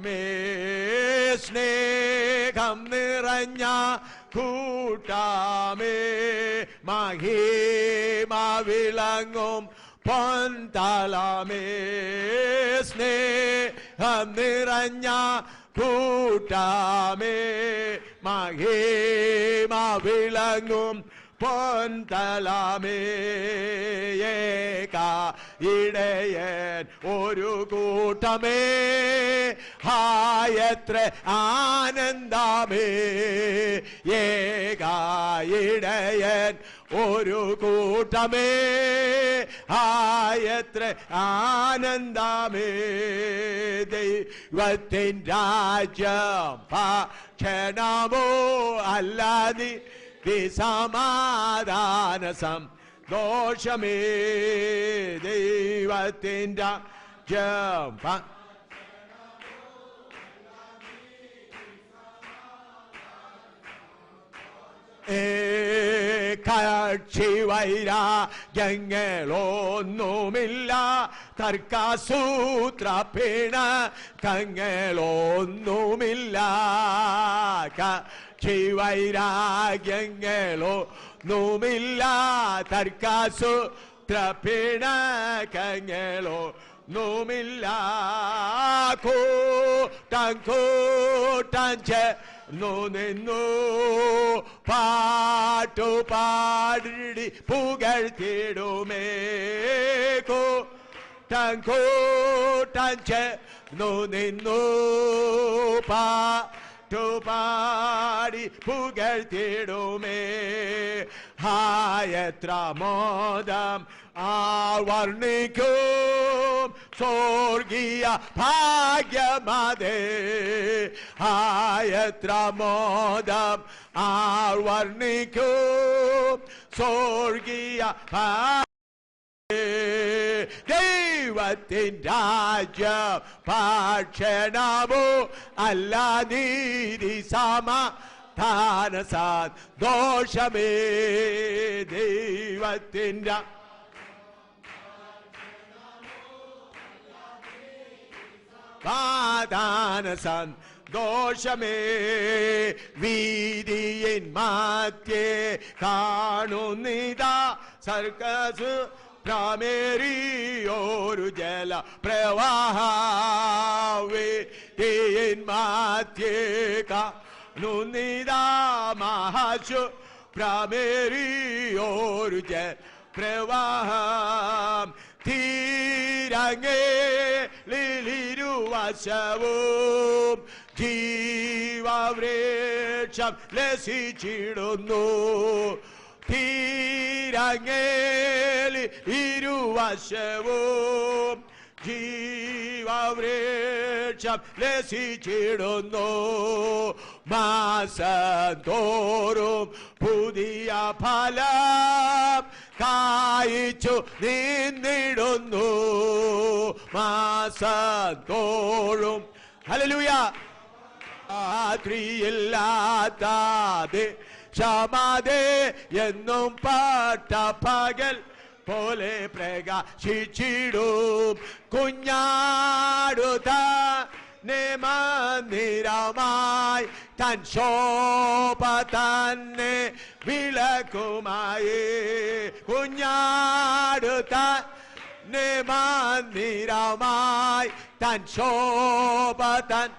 സ്നേഹം നിറഞ്ഞ കൂട്ടാമേ മഹിമ വിളങ്ങും പൊൻതളമേ സ്നേഹം നിറഞ്ഞ കൂട്ടാമേ മഹിമ വിളങ്ങും പൊൻതളമേ ഇടയൻ ഒരു കൂട്ടമേ ഹായത്ര ആനന്ദമേ ഇടയൻ ഒരു കൂട്ടമേ ഹായത്ര ആനന്ദമേ ദൈവത്തിൻ രാജ്യം ഭക്ഷണമോ അല്ലാതെ സമാധാന സന്തോഷമേ ദൈവത്തിൻ്റെ രാജ്യം കക്ഷി വൈരാഗ്യങ്ങളൊന്നുമില്ല തർക്കസൂത്ര പിണക്കങ്ങളൊന്നുമില്ല കക്ഷി വൈരാഗ്യങ്ങളൊന്നുമില്ല തർക്കസൂത്ര പിണക്കങ്ങളൊന്നുമില്ല കൂട്ടം കൂട്ടം നിന്നു പാട്ടു പാടി പുകഴ്ത്തിടുമേ കൂട്ടം കൂട്ടം നിന്നു പാട്ടു പാടി പുകഴ്ത്തിടുമേ ഹായത്ര മോദം വർണ്ണിക്കും സ്വർഗീയ ഭാഗ്യമതേ ഹായത്ര മോദം വർണ്ണിക്കും സ്വർഗീയ ദൈവത്തിൻ രാജ്യം ഭക്ഷണമോ അല്ല നീതി സമാധാന സന്തോഷമേ ദൈവത്തിൻ സമാധാന സന്തോഷമേ വീതിയിൻ മധ്യേ കാണുന്നിതാ സർക്കസ് ഭ്രമേറിയൊരു ജല പ്രവാഹീൻ മധ്യേ കാണുന്നിതാ മഹാശു ഭ്രമേറിയൊരു ജല പ്രവാഹം തീരങ്ങേലിരുവശവും ജീവവൃക്ഷം ലസിച്ചിടുന്നു തീരങ്ങേലി ഇരുവശവും ജീവവൃക്ഷം ലസിച്ചിടുന്നു മാസം തോറും പുതിയ ഫലം കായിച്ചു നിന്നിടുന്നു മാസം തോറും ഹല്ലേലൂയ രാത്രിയില്ലാതെ ക്ഷമതേ എന്നും പാട്ട പകൽ പോലെ പ്രകാശിച്ചിടും കുഞ്ഞാടുത മന്ദിരമായി തൻ ശോഭ തന്നെ വിളക്കുമായി കുഞ്ഞാടുത മന്ദിരമായി തൻ ശോഭ തൻ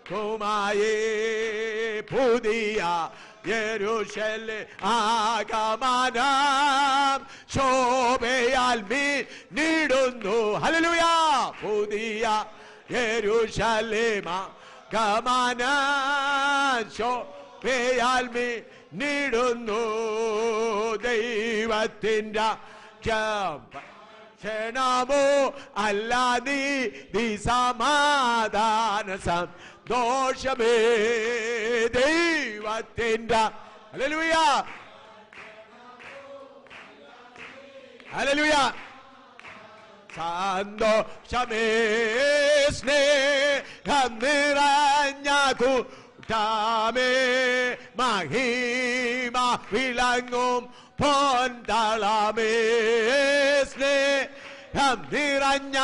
കുമായി പുതിയ യെരൂശലേം ആഗമനം ശോഭയാൽ നീടുന്നു ഹല്ലേലൂയ പുതിയ യെരൂശലേം ആഗമനം ശോഭയാൽ നീടുന്നു ദൈവത്തിൻ്റെ ക്ഷണമോ അല്ല നീതി സമാധാന സന്തോഷമേ ദൈവത്തിൻ്റെ ഹല്ലേലൂയ ഹല്ലേലൂയ സന്തോഷമേ സ്നേഹം നിറഞ്ഞ കൂട്ടാമേ മഹിമ വിളങ്ങും പൊൻതളമേ സ്നേഹം നിറഞ്ഞ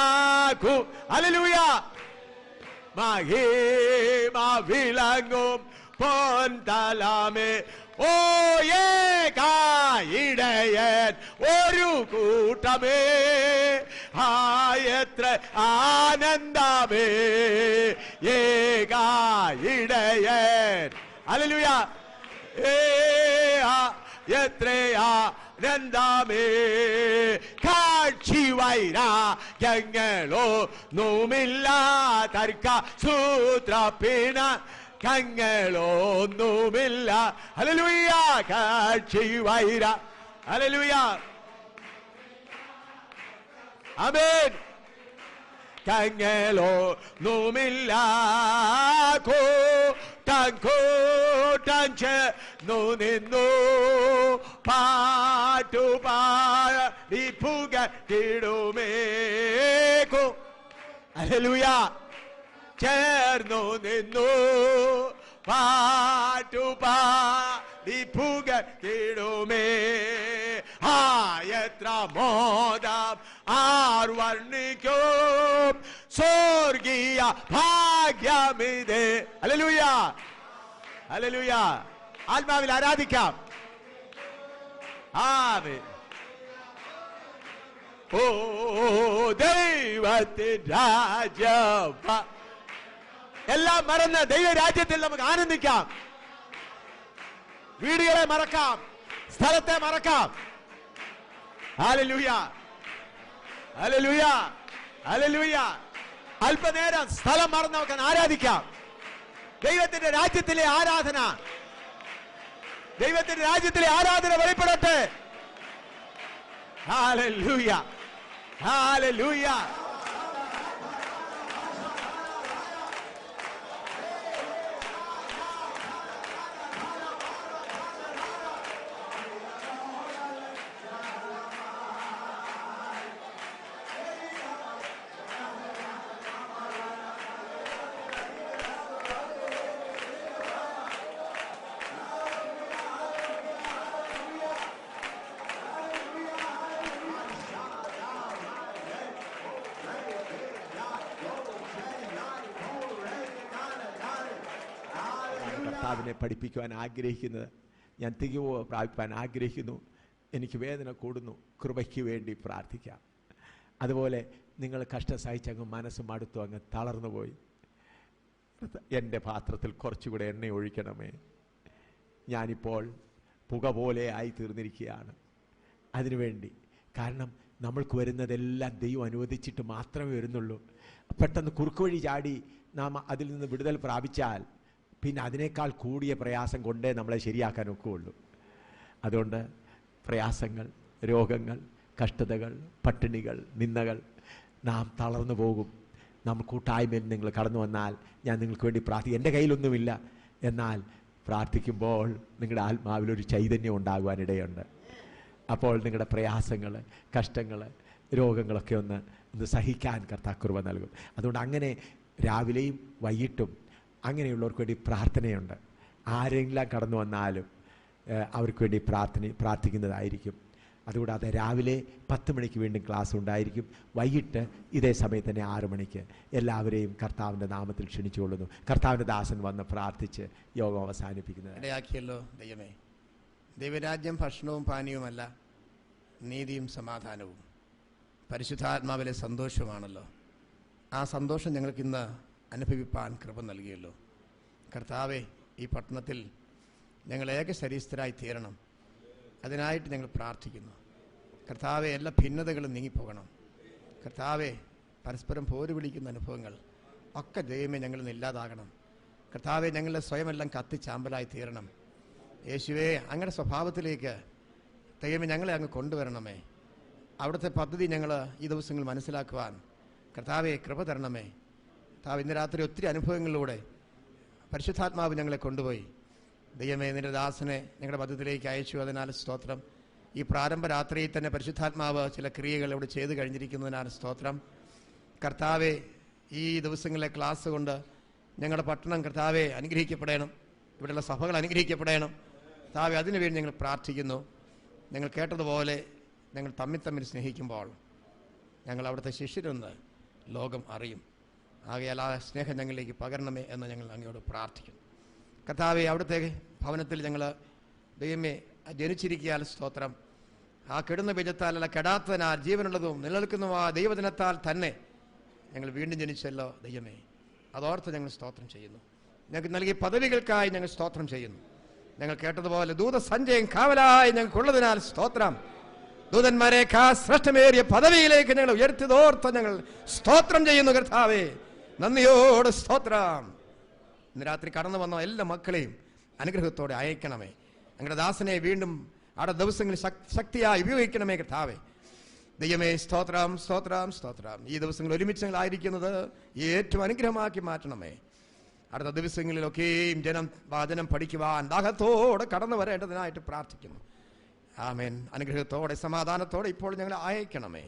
ഹല്ലേലൂയ മഹിമ വിളങ്ങും പൊൻതലമേ ഓയേകായിടയൻ ഒരു കൂട്ടമേ എത്ര ആനന്ദമേ ഏകായിടയൻ ഹല്ലേലൂയ എത്രയാനന്ദമേ കാഴ്ചി വൈരാഗ്യങ്ങളോ ഒന്നുമില്ല തർക്ക സൂത്രപ്പിണ ങ്ങളൊന്നുമില്ല ഹല്ലേലൂയ കാഴ്ചി വൈര ഹല്ലേലൂയ ആമേൻ ങ്ങളൊന്നുമില്ല കൂട്ടം ചേർന്നു നിന്നു പാട്ടുപാടി പുകട്ടിടുമേക്കോ ഹല്ലേലൂയ ചേർന്നു നിന്നു പാട്ടുപാടി പുകട്ടിടുമേ എത്ര മോദം ആർ വർണ്ണിക്കും സ്വർഗീയ ഭാഗ്യമിതേ ഹല്ലേലൂയ ഹല്ലേലൂയ ആത്മാവിൽ ആരാധിക്കാം ആമേൻ ഓ ദൈവത്തിൻ രാജ്യം എല്ലാം മറന്ന് ദൈവരാജ്യത്തിൽ നമുക്ക് ആനന്ദിക്കാം വീടുകളെ മറക്കാം സ്ഥലത്തെ മറക്കാം ഹല്ലേലൂയ ഹല്ലേലൂയ ഹല്ലേലൂയ അല്പനേരം സ്ഥലം മറന്ന് നമുക്ക് ആരാധിക്കാം ദൈവത്തിന്റെ രാജ്യത്തിലെ ആരാധന ദൈവത്തിന്റെ രാജ്യത്തിലെ ആരാധന വെളിപ്പെടട്ടെ ഹല്ലേലൂയ ഹല്ലേലൂയ കർത്താവിനെ പഠിപ്പിക്കുവാൻ ആഗ്രഹിക്കുന്നത് ഞാൻ തികവോ പ്രാപിപ്പാൻ ആഗ്രഹിക്കുന്നു എനിക്ക് വേദന കൂടുന്നു കൃപയ്ക്ക് വേണ്ടി പ്രാർത്ഥിക്കാം അതുപോലെ നിങ്ങൾ കഷ്ടം സഹിച്ചങ്ങ് മനസ്സ് മടുത്തു അങ്ങ് തളർന്നു പോയി എൻ്റെ പാത്രത്തിൽ കുറച്ചുകൂടെ എണ്ണ ഒഴിക്കണമേ ഞാനിപ്പോൾ പുക പോലെ ആയി തീർന്നിരിക്കുകയാണ് അതിനുവേണ്ടി കാരണം നമ്മൾക്ക് വരുന്നതെല്ലാം ദൈവം അനുവദിച്ചിട്ട് മാത്രമേ വരുന്നുള്ളൂ പെട്ടെന്ന് കുറുക്ക് വഴി ചാടി നാം അതിൽ നിന്ന് വിടുതൽ പ്രാപിച്ചാൽ പിന്നെ അതിനേക്കാൾ കൂടിയ പ്രയാസം കൊണ്ടേ നമ്മളെ ശരിയാക്കാൻ ഒക്കുകയുള്ളൂ അതുകൊണ്ട് പ്രയാസങ്ങൾ രോഗങ്ങൾ കഷ്ടതകൾ പട്ടിണികൾ നിന്ദകൾ നാം തളർന്നു പോകും നമ്മൾ കൂട്ടായ്മയിൽ നിങ്ങൾ കടന്നു വന്നാൽ ഞാൻ നിങ്ങൾക്ക് വേണ്ടി പ്രാർത്ഥിക്കും എൻ്റെ കയ്യിലൊന്നുമില്ല എന്നാൽ പ്രാർത്ഥിക്കുമ്പോൾ നിങ്ങളുടെ ആത്മാവിലൊരു ചൈതന്യം ഉണ്ടാകുവാനിടയുണ്ട് അപ്പോൾ നിങ്ങളുടെ പ്രയാസങ്ങൾ കഷ്ടങ്ങൾ രോഗങ്ങളൊക്കെ ഒന്ന് സഹിക്കാൻ കർത്താവ് കൃപ നൽകും അതുകൊണ്ട് അങ്ങനെ രാവിലെയും വൈകിട്ടും അങ്ങനെയുള്ളവർക്ക് വേണ്ടി പ്രാർത്ഥനയുണ്ട് ആരെങ്കിലും കടന്നു വന്നാലും അവർക്ക് വേണ്ടി പ്രാർത്ഥിക്കുന്നതായിരിക്കും അതുകൂടാതെ രാവിലെ 10 മണിക്ക് വീണ്ടും ക്ലാസ് ഉണ്ടായിരിക്കും വൈകിട്ട് ഇതേ സമയത്ത് തന്നെ 6 മണിക്ക് എല്ലാവരെയും കർത്താവിൻ്റെ നാമത്തിൽ ക്ഷണിച്ചുകൊള്ളുന്നു കർത്താവിൻ്റെ ദാസൻ വന്ന് പ്രാർത്ഥിച്ച് യോഗം അവസാനിപ്പിക്കുന്നത് ഇടയാക്കിയല്ലോ ദൈവമേ ദൈവരാജ്യം ഭക്ഷണവും പാനീയവുമല്ല നീതിയും സമാധാനവും പരിശുദ്ധാത്മാവിലെ സന്തോഷമാണല്ലോ ആ സന്തോഷം ഞങ്ങൾക്കിന്ന് അനുഭവിപ്പാൻ കൃപ നൽകിയല്ലോ കർത്താവെ ഈ പട്ടണത്തിൽ ഞങ്ങൾ ഏക ശരീരസ്ഥരായി തീരണം അതിനായിട്ട് ഞങ്ങൾ പ്രാർത്ഥിക്കുന്നു കർത്താവെ എല്ലാ ഭിന്നതകളും നീങ്ങിപ്പോകണം കർത്താവെ പരസ്പരം പോര് വിളിക്കുന്ന അനുഭവങ്ങൾ ഒക്കെ ദൈവമേ ഞങ്ങളിൽ നിന്ന് ഇല്ലാതാകണം കർത്താവെ ഞങ്ങളുടെ സ്വയമെല്ലാം കത്തിച്ചാമ്പലായി തീരണം യേശുവേ അങ്ങയുടെ സ്വഭാവത്തിലേക്ക് ദൈവമേ ഞങ്ങളെ അങ്ങ് കൊണ്ടുവരണമേ അവിടുത്തെ പദ്ധതി ഞങ്ങൾ ഈ ദിവസങ്ങൾ മനസ്സിലാക്കുവാൻ കർത്താവെ കൃപ തരണമേ കർത്താവ് ഇന്ന് രാത്രി ഒത്തിരി അനുഭവങ്ങളിലൂടെ പരിശുദ്ധാത്മാവ് ഞങ്ങളെ കൊണ്ടുപോയി ദൈവമേ നിന്റെ ദാസനെ ഞങ്ങളുടെ പദ്ധതിയിലേക്ക് അയച്ചു അതിനാൽ സ്തോത്രം ഈ പ്രാരംഭ രാത്രിയിൽ തന്നെ പരിശുദ്ധാത്മാവ് ചില ക്രിയകൾ ഇവിടെ ചെയ്തു കഴിഞ്ഞിരിക്കുന്നതിനാൽ സ്തോത്രം കർത്താവെ ഈ ദിവസങ്ങളിലെ ക്ലാസ് കൊണ്ട് ഞങ്ങളുടെ പട്ടണം കർത്താവെ അനുഗ്രഹിക്കപ്പെടണം ഇവിടെയുള്ള സഭകൾ അനുഗ്രഹിക്കപ്പെടണം കർത്താവെ അതിനുവേണ്ടി ഞങ്ങൾ പ്രാർത്ഥിക്കുന്നു ഞങ്ങൾ കേട്ടതുപോലെ ഞങ്ങൾ തമ്മിൽ സ്നേഹിക്കുമ്പോൾ ഞങ്ങൾ അവിടുത്തെ ശിഷ്യരെന്ന് ലോകം അറിയും ആകയാൽ ആ സ്നേഹം ഞങ്ങളിലേക്ക് പകരണമേ എന്ന് ഞങ്ങൾ അങ്ങയോട് പ്രാർത്ഥിക്കുന്നു. കർത്താവെ, അവിടുത്തെ ഭവനത്തിൽ ഞങ്ങൾ ദൈവമേ ജനിച്ചിരിക്കാൻ സ്തോത്രം. ആ കെടുന്ന ബീജത്താലല്ല, കെടാത്തതിനാൽ ജീവനുള്ളതും നിലനിൽക്കുന്നതും ആ ദൈവജനത്താൽ തന്നെ ഞങ്ങൾ വീണ്ടും ജനിച്ചല്ലോ ദൈവമേ. അതോർത്ത് ഞങ്ങൾ സ്തോത്രം ചെയ്യുന്നു. ഞങ്ങൾക്ക് നൽകിയ പദവികൾക്കായി ഞങ്ങൾ സ്തോത്രം ചെയ്യുന്നു. ഞങ്ങൾ കേട്ടതുപോലെ ദൂതസഞ്ചയം കാവലായി ഞങ്ങൾക്കുള്ളതിനാൽ സ്തോത്രം. ദൂതന്മാരെ ശ്രേഷ്ഠമേറിയ പദവിയിലേക്ക് ഞങ്ങൾ ഉയർത്തിയതോർത്ത് ഞങ്ങൾ സ്തോത്രം ചെയ്യുന്നു. കർത്താവേ, നന്ദിയോട് സ്തോത്രം. ഇന്ന് രാത്രി കടന്നു വന്ന എല്ലാ മക്കളെയും അനുഗ്രഹത്തോടെ അയക്കണമേ. ഞങ്ങളുടെ ദാസനെ വീണ്ടും അവിടെ ദിവസങ്ങളിൽ ശക്തിയായി ഉപയോഗിക്കണമേ കർത്താവേ. ദൈവമേ, സ്തോത്രം സ്തോത്രം സ്തോത്രം. ഈ ദിവസങ്ങളിൽ ഒരുമിച്ച് ഞങ്ങളായിരിക്കുന്നത് ഏറ്റവും അനുഗ്രഹമാക്കി മാറ്റണമേ. അടുത്ത ദിവസങ്ങളിലൊക്കെയും വചനം പഠിക്കുവാൻ ദാഹത്തോടെ കടന്നു വരേണ്ടതിനായിട്ട് പ്രാർത്ഥിക്കുന്നു. ആമേൻ. അനുഗ്രഹത്തോടെ സമാധാനത്തോടെ ഇപ്പോൾ ഞങ്ങളെ അയക്കണമേ.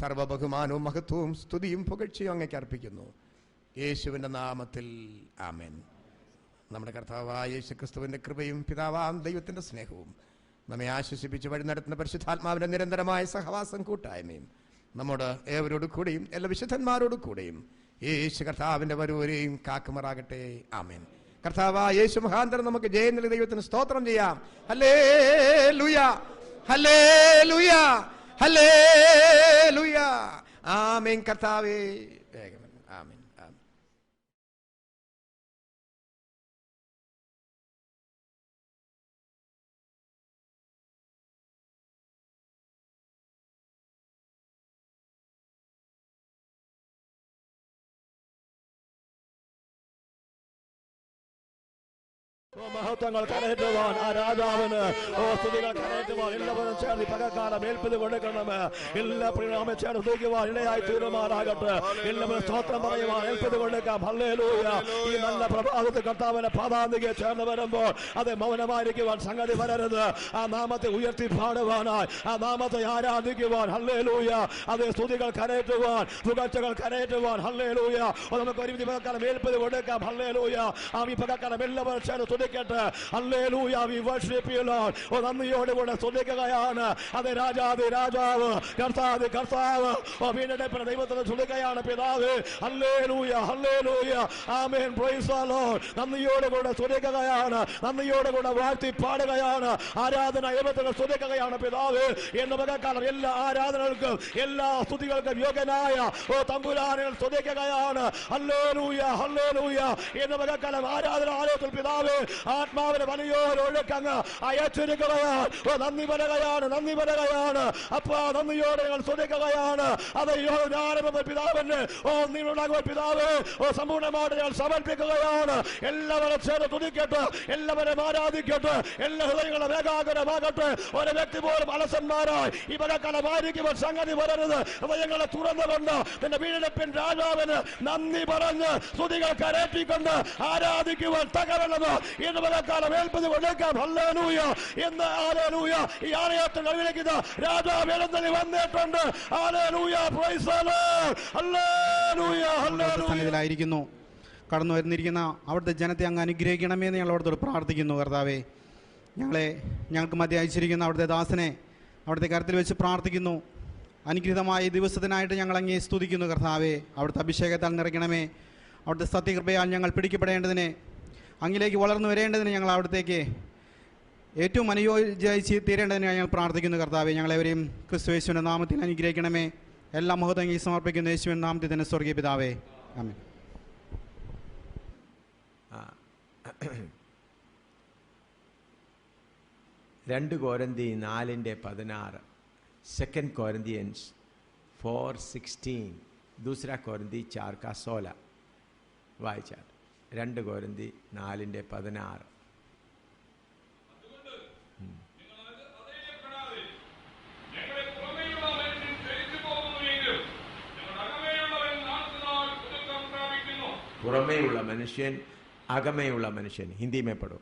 സർവ്വബഹുമാനവും മഹത്വവും സ്തുതിയും പുകഴ്ചയും അങ്ങേക്ക് അർപ്പിക്കുന്നു, യേശുവിൻ്റെ നാമത്തിൽ. ആമേൻ. നമ്മുടെ കർത്താവായ യേശു ക്രിസ്തുവിൻ്റെ കൃപയും പിതാവാം ദൈവത്തിൻ്റെ സ്നേഹവും നമ്മെ ആശ്വസിപ്പിച്ച് വഴി നടത്തുന്ന പരിശുദ്ധാത്മാവിൻ്റെ നിരന്തരമായ സഹവാസം കൂട്ടായ്മയും നമ്മോട് ഏവരോട് കൂടെയും എല്ലാ വിശുദ്ധന്മാരോട് കൂടെയും യേശു കർത്താവിൻ്റെ വരൂരെയും കാക്കുമാറാകട്ടെ. ആമേൻ. കർത്താവായ യേശു മുഖാന്തരം നമുക്ക് ജയം നൽകിയ ദൈവത്തിന് സ്തോത്രം ചെയ്യാം. ഹല്ലേലൂയ, ഹല്ലേലൂയ, ഹല്ലേലൂയ. ആമേൻ. കർത്താവേ, ആമേൻ. മഹത്വങ്ങൾ കരയറ്റുവാൻ ആ രാജാവിന് സ്തുതികൾ കരയറ്റുവാൻ എല്ലാവരും ചേർന്ന് പകക്കാലം ഏൽപ്പിത് കൊടുക്കണം. എല്ലാ പ്രിയനാമെ ചേർന്ന് തൂക്കുവാൻ ഇടയായി തീരുമാനാകട്ടെ. എല്ലാവരും സ്തോത്രം പറയുവാൻ ഏൽപ്പിത് കൊടുക്കാം. ഹല്ലേലൂയ. ഈ നല്ല പ്രഭാതത്തിൽ കർത്താവിനെ പാതാന്തികെ ചേർന്ന് വരുമ്പോൾ അത് മൗനമായിരിക്കുവാൻ സംഗതി വരരുത്. ആ നാമത്തെ ഉയർത്തി പാടുവാനായി, ആ നാമത്തെ ആരാധിക്കുവാൻ, ഹല്ലേലൂയ, അതേ സ്തുതികൾ കരയറ്റുവാൻ, പുകഴ്ചകൾ കരയറ്റുവാൻ, ഹല്ലേലൂയ. നമുക്ക് ഒരുമിച്ച് പകക്കാലം ഏൽപ്പിത് കൊടുക്കാം. ഹല്ലേലൂയ. ആ ഈ പകക്കാലം എല്ലാവരും ചേർന്ന് ഹല്ലേലൂയ. We worship you, Lord. നന്ദിയോടുകൂടെ സ്തുതിക്കുകയാണ്. അത് രാജാതി രാജാവ്, കർത്താതി കർത്താവ്, വീണ്ടെടുപ്പിന്റെ ദൈവത്തിന് സ്തുതിക്കുകയാണ് പിതാവ്. ഹല്ലേലൂയ, ഹല്ലേലൂയ. ആമേൻ. Praise the Lord. നന്ദിയോടുകൂടെ സ്തുതിക്കുകയാണ്, നന്ദിയോടുകൂടെ വാഴ്ത്തി പാടുകയാണ്. ആരാധന ദൈവത്തിന് സ്തുതിക്കുകയാണ് പിതാവ്. എന്ന് പകക്കാലം എല്ലാ ആരാധനകൾക്കും എല്ലാ സ്തുതികൾക്കും യോഗ്യനായ തമ്പുരാനെ സ്തുതിക്കുകയാണ്. Hallelujah, hallelujah. എന്ന് പകക്കാലം ആരാധന ആലയത്തിൽ പിതാവ് ആത്മാവിന്റെ വലിയൊരൊഴുക്കങ്ങ് അയച്ചിരിക്കുകയാണ്. നന്ദി പറയുകയാണ്, നന്ദി പറയുകയാണ്. അപ്പാ, നന്ദിയോടെ ഞങ്ങൾ സ്തുതിക്കുകയാണ്. അത് പിതാവിന് നീണ്ടാകുമ്പോൾ പിതാവ് സമ്പൂർണ്ണമായിട്ട് ഞങ്ങൾ സമർപ്പിക്കുകയാണ്. എല്ലാവരും ചേർന്ന് തുതിക്കട്ടെ, എല്ലാവരും ആരാധിക്കട്ടെ, എല്ലാ ഹൃദയങ്ങളും ഏകാഗ്രമാകട്ടെ. ഒരു വ്യക്തി പോലും അലസന്മാരായി ഈ പകക്കാലമായിരിക്കുമ്പോൾ സംഗതി വരരുത്. ഹൃദയങ്ങളെ തുറന്നുകൊണ്ട് നിന്റെ വീണ്ടെടുപ്പിൻ രാജാവിന് നന്ദി പറഞ്ഞ് സ്തുതികൾ കരയറ്റിക്കൊണ്ട് ആരാധിക്കുവാൻ തകരണത് ഇന്ന് പകക്കാലം ഏൽപ്പത് കൊടുക്കാം. ഹല്ലേലൂയ എന്ന് ഹല്ലേലൂയ. ഈ ആലയത്തിൽ കഴിവിലേക്ക് രാജാവ് എഴുന്നള്ളി വന്നിട്ടുണ്ട്. Hallelujah, price the Lord. Hallelujah, hallelujah. കടന്നു വരുന്നിരിക്കുന്ന അവിടുത്തെ ജനത്തെ അങ്ങ് അനുഗ്രഹിക്കണമേ എന്ന് ഞങ്ങൾ അവിടുത്തെ പ്രാർത്ഥിക്കുന്നു. കർത്താവേ, ഞങ്ങൾക്ക് മധ്യ അയച്ചിരിക്കുന്ന അവിടുത്തെ ദാസനെ അവിടുത്തെ കരത്തിൽ വെച്ച് പ്രാർത്ഥിക്കുന്നു. അനുഗ്രഹീതമായ ഈ ദിവസത്തിനായിട്ട് ഞങ്ങൾ അങ്ങേ സ്തുതിക്കുന്നു. കർത്താവേ, അവിടുത്തെ അഭിഷേകത്താൽ നിറയ്ക്കണമേ. അവിടുത്തെ സത്യകൃപയാൽ ഞങ്ങൾ പിടിക്കപ്പെടേണ്ടതിനെ, അങ്ങിലേക്ക് വളർന്നു വരേണ്ടതിന് ഞങ്ങൾ അവിടത്തേക്ക് ഏറ്റവും അനുയോജ്യമായി തീരേണ്ടതിന് ഞങ്ങൾ പ്രാർത്ഥിക്കുന്നു. കർത്താവെ, ഞങ്ങളെവരെയും ക്രിസ്തു യേശുവിൻ്റെ നാമത്തിൽ അനുഗ്രഹിക്കണമേ. എല്ലാ മഹത്വം സമർപ്പിക്കുന്ന യേശുവിൻ്റെ നാമത്തിൽ തന്നെ സ്വർഗീയ പിതാവേ, ആമേൻ. 2 കൊരിന്ത്യർ 4:16, 2 Corinthians 4:16, 2 Corinthians 4:16 വായിച്ചാൽ 2 Corinthians 4:16. പുറമേയുള്ള മനുഷ്യൻ, അകമേയുള്ള മനുഷ്യൻ. हिंदी में पढ़ो.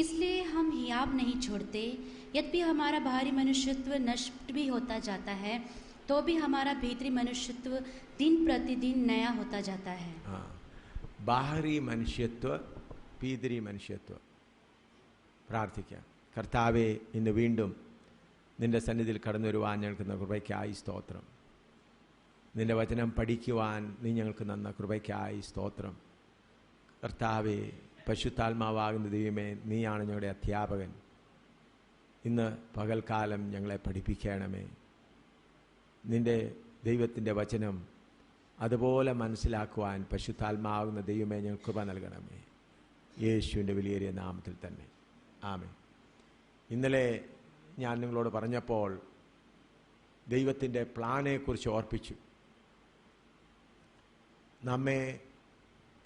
इसलिए हम हियाब नहीं छोड़ते, यद्यपि हमारा बाहरी मनुष्यत्व नष्ट भी होता जाता है, तो भी हमारा भीतरी मनुष्यत्व दिन प्रतिदिन नया होता जाता है. ബാഹരി മനുഷ്യത്വ, ഭീതരി മനുഷ്യത്വ. പ്രാർത്ഥിക്കാം. കർത്താവെ, ഇന്ന് വീണ്ടും നിന്റെ സന്നിധിയിൽ കടന്നു വരുവാൻ ഞങ്ങൾക്ക് കൃപയ്ക്കായി സ്തോത്രം. നിൻ്റെ വചനം പഠിക്കുവാൻ നീ ഞങ്ങൾക്ക് തന്ന കൃപയ്ക്കായി സ്തോത്രം. കർത്താവേ, പരിശുദ്ധാത്മാവാകുന്ന ദൈവമേ, നീയാണ് ഞങ്ങളുടെ അധ്യാപകൻ. ഇന്ന് പകൽക്കാലം ഞങ്ങളെ പഠിപ്പിക്കണമേ. നിൻ്റെ ദൈവത്തിൻ്റെ വചനം അതുപോലെ മനസ്സിലാക്കുവാൻ പരിശുദ്ധാത്മാവുന്ന ദൈവമേ ഞങ്ങൾക്ക് കൃപ നൽകണമേ. യേശുവിൻ്റെ വിലയേറിയ നാമത്തിൽ തന്നെ ആമേൻ. ഇന്നലെ ഞാൻ നിങ്ങളോട് പറഞ്ഞപ്പോൾ ദൈവത്തിൻ്റെ പ്ലാനെക്കുറിച്ച് ഓർപ്പിച്ചു. നമ്മെ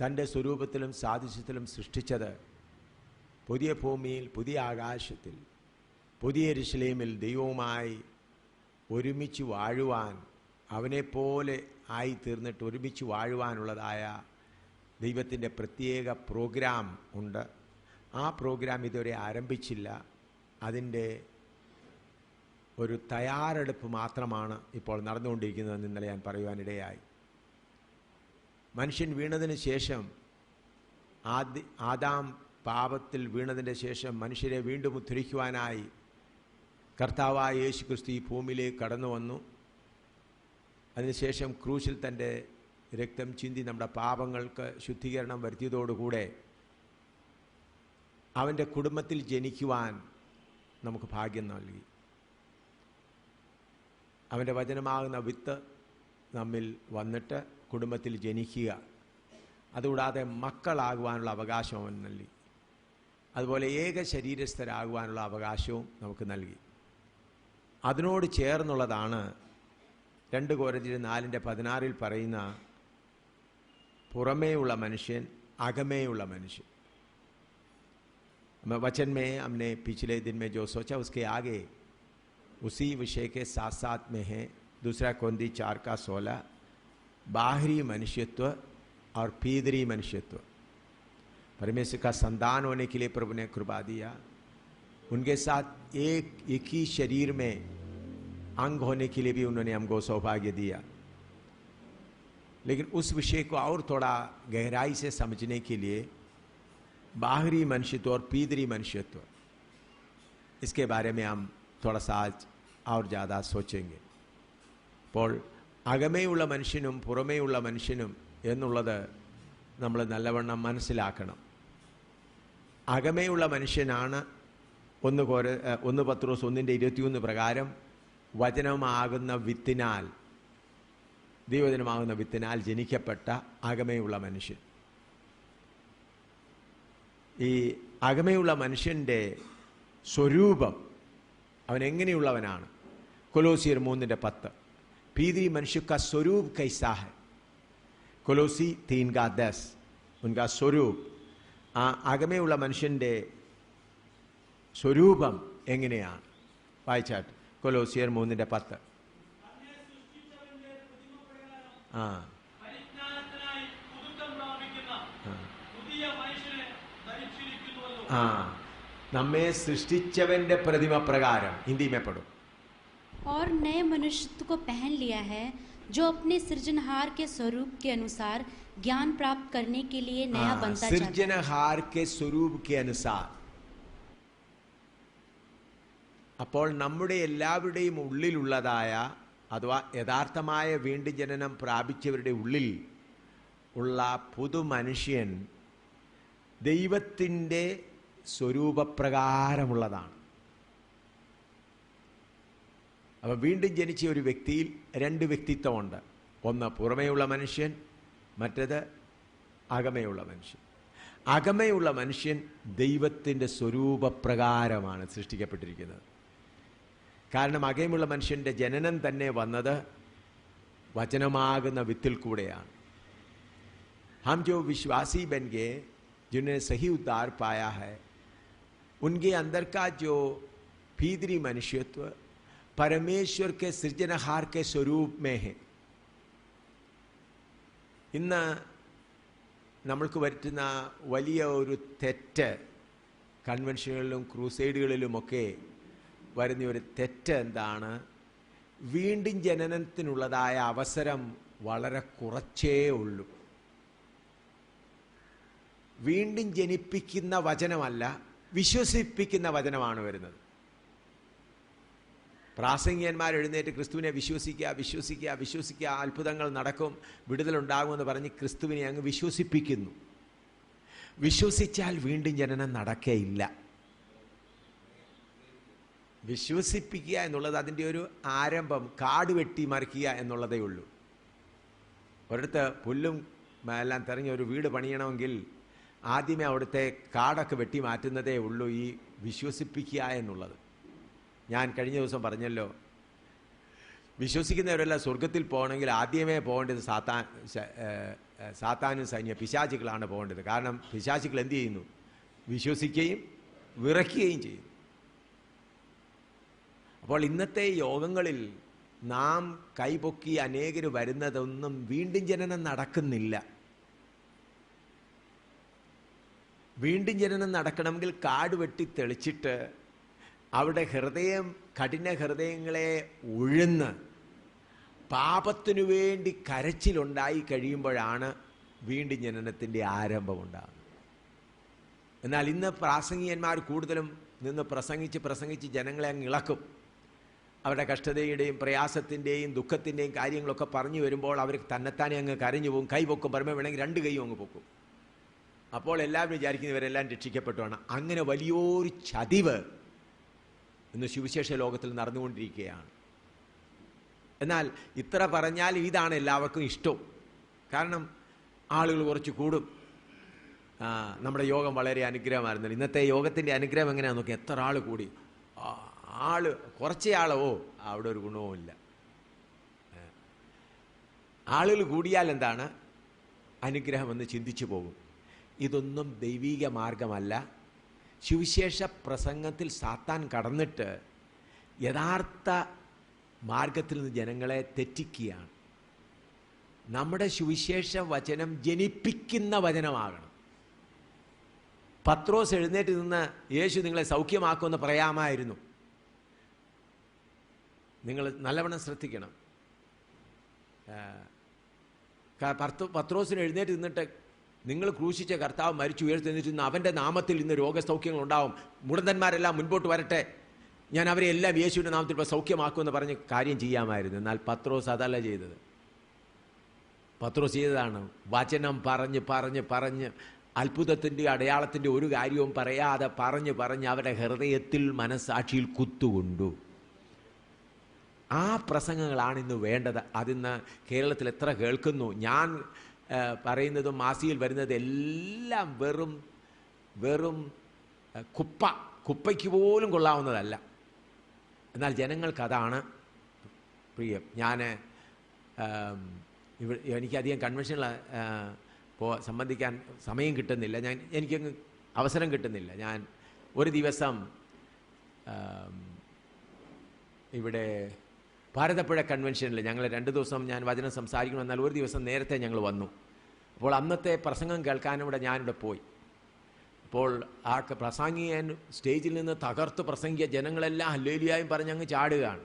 തൻ്റെ സ്വരൂപത്തിലും സാദൃശ്യത്തിലും സൃഷ്ടിച്ചത് പുതിയ ഭൂമിയിൽ, പുതിയ ആകാശത്തിൽ, പുതിയ യെരൂശലേമിൽ ദൈവവുമായി ഒരുമിച്ച് വാഴുവാൻ, അവനെപ്പോലെ ആയിത്തീർന്നിട്ട് ഒരുമിച്ച് വാഴുവാനുള്ളതായ ദൈവത്തിൻ്റെ പ്രത്യേക പ്രോഗ്രാം ഉണ്ട്. ആ പ്രോഗ്രാം ഇതുവരെ ആരംഭിച്ചില്ല. അതിൻ്റെ ഒരു തയ്യാറെടുപ്പ് മാത്രമാണ് ഇപ്പോൾ നടന്നുകൊണ്ടിരിക്കുന്നതെന്ന് ഇന്നലെ ഞാൻ പറയുവാനിടയായി. മനുഷ്യൻ വീണതിന് ശേഷം, ആദാം പാപത്തിൽ വീണതിൻ്റെ ശേഷം മനുഷ്യരെ വീണ്ടും ഉദ്ധരിക്കുവാനായി കർത്താവായ യേശു ക്രിസ്തു ഈ ഭൂമിയിലേക്ക് കടന്നു വന്നു. അതിനുശേഷം ക്രൂശിൽ തൻ്റെ രക്തം ചിന്തി നമ്മുടെ പാപങ്ങൾക്ക് ശുദ്ധീകരണം വരുത്തിയതോടുകൂടെ അവൻ്റെ കുടുംബത്തിൽ ജനിക്കുവാൻ നമുക്ക് ഭാഗ്യം നൽകി. അവൻ്റെ വചനമാകുന്ന വിത്ത് നമ്മിൽ വന്നിട്ട് കുടുംബത്തിൽ ജനിക്കുക, അതുകൂടാതെ മക്കളാകുവാനുള്ള അവകാശം അവൻ നൽകി. അതുപോലെ ഏക ശരീരസ്ഥരാകുവാനുള്ള അവകാശവും നമുക്ക് നൽകി. അതിനോട് ചേർന്നുള്ളതാണ് 2 കൊരിന്ത്യർ 4:16 പറയുന്ന പുറമേയുള്ള മനുഷ്യൻ, അകമേയുള്ള മനുഷ്യൻ. वचन में हमने पिछले दिन में जो सोचा उसके आगे उसी विषय के साथ साथ में है 2 कोरिन्थियों 4:16 बाहरी मनुष्यत्व और भीतरी मनुष्यत्व. परमेश्वर का संतान होने के लिए प्रभु ने कृपा दिया. उनके साथ एक ही शरीर में अंग होने के लिए भी उन्होंने हमको सौभाग्य दिया. लेकिन उस विषय को और थोड़ा गहराई से समझने के लिए बाहरी मनुष्यत्व और भीतरी मनुष्यत्व, इसके बारे में हम थोड़ा सा आज और ज़्यादा सोचेंगे. അപ്പോൾ അകമേയുള്ള മനുഷ്യനും പുറമേയുള്ള മനുഷ്യനും എന്നുള്ളത് നമ്മൾ നല്ലവണ്ണം മനസ്സിലാക്കണം. അകമേയുള്ള മനുഷ്യനാണ് 1 പത്രോസ് 1:21 പ്രകാരം വചനമാകുന്ന വിത്തിനാൽ, ദൈവവചനമാകുന്ന വിത്തിനാൽ ജനിക്കപ്പെട്ട അകമേയുള്ള മനുഷ്യൻ. ഈ അകമയുള്ള മനുഷ്യൻ്റെ സ്വരൂപം അവൻ എങ്ങനെയുള്ളവനാണ്? കൊലോസിയർ 3:10 भीतरी मनुष्य का स्वरूप कैसा है? കൊലോസി 3:10 उनका स्वरूप. ആ അകമയുള്ള മനുഷ്യൻ്റെ സ്വരൂപം എങ്ങനെയാണ്? വായിച്ചാട്ട് കൊലോസിയർ 3:10. നമ്മെ സൃഷ്ടിച്ചവന്റെ പ്രതിമ പ്രകാരം ഹിന്ദി में पढ़ो. और नए मनुष्यत्व को पहन लिया है, जो अपने सृजनहार के स्वरूप के अनुसार ज्ञान प्राप्त करने के लिए नया बनता जाता है. सृजनहार के स्वरूप के अनुसार. അപ്പോൾ നമ്മുടെ എല്ലാവരുടെയും ഉള്ളിലുള്ളതായ അഥവാ യഥാർത്ഥമായ വീണ്ടും ജനനം പ്രാപിച്ചവരുടെ ഉള്ളിൽ ഉള്ള പുതു മനുഷ്യൻ ദൈവത്തിൻ്റെ സ്വരൂപപ്രകാരമുള്ളതാണ്. അപ്പോൾ വീണ്ടും ജനിച്ച ഒരു വ്യക്തിയിൽ 2 വ്യക്തിത്വമുണ്ട്. ഒന്ന് പുറമേയുള്ള മനുഷ്യൻ, മറ്റത് അകമേയുള്ള മനുഷ്യൻ. അകമേയുള്ള മനുഷ്യൻ ദൈവത്തിൻ്റെ സ്വരൂപപ്രകാരമാണ് സൃഷ്ടിക്കപ്പെട്ടിരിക്കുന്നത്. കാരണം അകമേയുള്ള മനുഷ്യൻ്റെ ജനനം തന്നെ വന്നത് വചനമാകുന്ന വിത്തിൽ കൂടെയാണ്. हम जो विश्वासी बन गए, जिन्होंने सही उद्धार पाया है, उनके अंदर का जो भीतरी मनुष्यत्व परमेश्वर के सृजनहार के स्वरूप में है. ഇന്ന് നമ്മൾക്ക് വരുത്തുന്ന വലിയ ഒരു തെറ്റ്, കൺവെൻഷനുകളിലും ക്രൂസൈഡുകളിലുമൊക്കെ വരുന്ന ഒരു തെറ്റ് എന്താണ്? വീണ്ടും ജനനത്തിനുള്ളതായ അവസരം വളരെ കുറച്ചേ ഉള്ളൂ. വീണ്ടും ജനിപ്പിക്കുന്ന വചനമല്ല, വിശ്വസിപ്പിക്കുന്ന വചനമാണ് വരുന്നത്. പ്രാസംഗികന്മാർ എഴുന്നേറ്റ് ക്രിസ്തുവിനെ വിശ്വസിക്കുക വിശ്വസിക്കുക വിശ്വസിക്കുക, അത്ഭുതങ്ങൾ നടക്കും, വിടുതലുണ്ടാകുമെന്ന് പറഞ്ഞ് ക്രിസ്തുവിനെ അങ്ങ് വിശ്വസിപ്പിക്കുന്നു. വിശ്വസിച്ചാൽ വീണ്ടും ജനനം നടക്കേയില്ല. വിശ്വസിപ്പിക്കുക എന്നുള്ളത് അതിൻ്റെ ഒരു ആരംഭം, കാട് വെട്ടി മറിക്കുക എന്നുള്ളതേ ഉള്ളൂ. ഒരിടത്ത് പുല്ലും എല്ലാം തെരഞ്ഞ ഒരു വീട് പണിയണമെങ്കിൽ ആദ്യമേ അവിടുത്തെ കാടൊക്കെ വെട്ടി മാറ്റുന്നതേ ഉള്ളൂ ഈ വിശ്വസിപ്പിക്കുക എന്നുള്ളത്. ഞാൻ കഴിഞ്ഞ ദിവസം പറഞ്ഞല്ലോ, വിശ്വസിക്കുന്നവരെല്ലാം സ്വർഗത്തിൽ പോകണമെങ്കിൽ ആദ്യമേ പോകേണ്ടത് സാത്താനും സൈന്യ പിശാചുക്കളാണ് പോകേണ്ടത്. കാരണം പിശാചുക്കൾ എന്ത് ചെയ്യുന്നു? വിശ്വസിക്കുകയും വിറയ്ക്കുകയും ചെയ്യുന്നു. അപ്പോൾ ഇന്നത്തെ യോഗങ്ങളിൽ നാം കൈപൊക്കി അനേകർ വരുന്നതൊന്നും വീണ്ടും ജനനം നടക്കുന്നില്ല. വീണ്ടും ജനനം നടക്കണമെങ്കിൽ കാട് വെട്ടി തെളിച്ചിട്ട് അവിടെ കഠിന ഹൃദയങ്ങളെ ഉഴുന്ന് പാപത്തിനു വേണ്ടി കരച്ചിലുണ്ടായി കഴിയുമ്പോഴാണ് വീണ്ടും ജനനത്തിൻ്റെ ആരംഭമുണ്ടാകുന്നത്. എന്നാൽ ഇന്ന് പ്രാസംഗികന്മാർ കൂടുതലും നിന്ന് പ്രസംഗിച്ച് ജനങ്ങളെ അങ്ങ് ഇളക്കും. അവരുടെ കഷ്ടതയുടെയും പ്രയാസത്തിൻ്റെയും ദുഃഖത്തിൻ്റെയും കാര്യങ്ങളൊക്കെ പറഞ്ഞു വരുമ്പോൾ അവർ തന്നെത്താനെ അങ്ങ് കരഞ്ഞു പോകും. കൈ പൊക്കും, പറയുമ്പോൾ വേണമെങ്കിൽ 2 കൈയും അങ്ങ് പൊക്കും. അപ്പോൾ എല്ലാവരും വിചാരിക്കുന്നവരെല്ലാം രക്ഷിക്കപ്പെട്ടുമാണ്. അങ്ങനെ വലിയൊരു ചതിവ് ഇന്ന് സുവിശേഷ ലോകത്തിൽ നടന്നുകൊണ്ടിരിക്കുകയാണ്. എന്നാൽ ഇത്ര പറഞ്ഞാൽ ഇതാണ് എല്ലാവർക്കും ഇഷ്ടവും. കാരണം ആളുകൾ കുറച്ച് കൂടും. നമ്മുടെ യോഗം വളരെ അനുഗ്രഹമായിരുന്നു. ഇന്നത്തെ യോഗത്തിൻ്റെ അനുഗ്രഹം എങ്ങനെയാണെന്ന് നോക്കി, എത്ര ആൾ കൂടി, കുറച്ചേ ആളോ അവിടെ ഒരു ഗുണവുമില്ല. ആളുകൾ കൂടിയാൽ എന്താണ് അനുഗ്രഹമെന്ന് ചിന്തിച്ചു പോകും. ഇതൊന്നും ദൈവീക മാർഗമല്ല. സുവിശേഷ പ്രസംഗത്തിൽ സാത്താൻ കടന്നിട്ട് യഥാർത്ഥ മാർഗത്തിൽ നിന്ന് ജനങ്ങളെ തെറ്റിക്കുകയാണ്. നമ്മുടെ സുവിശേഷ വചനം ജനിപ്പിക്കുന്ന വചനമാകണം. പത്രോസ് എഴുന്നേറ്റ് നിന്ന് യേശു നിങ്ങളെ സൗഖ്യമാക്കുമെന്ന് പറയാമായിരുന്നു. നിങ്ങൾ നല്ലവണ്ണം ശ്രദ്ധിക്കണം. പത്രോസിന് എഴുന്നേറ്റ് നിന്നിട്ട് നിങ്ങൾ ക്രൂശിച്ച കർത്താവ് മരിച്ചു ഉയർത്തെന്നിട്ട് അവൻ്റെ നാമത്തിൽ ഇന്ന് രോഗസൗഖ്യങ്ങൾ ഉണ്ടാവും, മുടന്തന്മാരെല്ലാം മുൻപോട്ട് വരട്ടെ, ഞാൻ അവരെ എല്ലാം യേശുവിൻ്റെ നാമത്തിൽ ഇപ്പോൾ സൗഖ്യമാക്കുമെന്ന് പറഞ്ഞ് കാര്യം ചെയ്യാമായിരുന്നു. എന്നാൽ പത്രോസ് അതല്ല ചെയ്തത്. പത്രോസ് ചെയ്തതാണ് വചനം പറഞ്ഞ് അത്ഭുതത്തിൻ്റെ അടയാളത്തിൻ്റെ ഒരു കാര്യവും പറയാതെ പറഞ്ഞ് അവരുടെ ഹൃദയത്തിൽ മനസ്സാക്ഷിയിൽ കുത്തുകൊണ്ടു. ആ പ്രസംഗങ്ങളാണ് ഇന്ന് വേണ്ടത്. അതിന്ന് കേരളത്തിൽ എത്ര കേൾക്കുന്നു. ഞാൻ പറയുന്നതും മാസികയിൽ വരുന്നത് എല്ലാം വെറും കുപ്പയ്ക്ക് പോലും കൊള്ളാവുന്നതല്ല. എന്നാൽ ജനങ്ങൾക്കതാണ് പ്രിയം. ഞാൻ എനിക്കധികം കൺവെൻഷനിൽ സംബന്ധിക്കാൻ സമയം കിട്ടുന്നില്ല, എനിക്കങ്ങ് അവസരം കിട്ടുന്നില്ല. ഞാൻ ഒരു ദിവസം ഇവിടെ ഭാരതപ്പുഴ കൺവെൻഷനിൽ ഞങ്ങൾ 2 ദിവസം ഞാൻ വചനം സംസാരിക്കണം. എന്നാൽ ഒരു ദിവസം നേരത്തെ ഞങ്ങൾ വന്നു. അപ്പോൾ അന്നത്തെ പ്രസംഗം കേൾക്കാനിവിടെ ഞാനിവിടെ പോയി. അപ്പോൾ ആ പ്രസംഗിയൻ സ്റ്റേജിൽ നിന്ന് തകർത്ത് പ്രസംഗിയ ജനങ്ങളെല്ലാം ഹല്ലേലൂയായും പറഞ്ഞങ്ങ് ചാടുകയാണ്.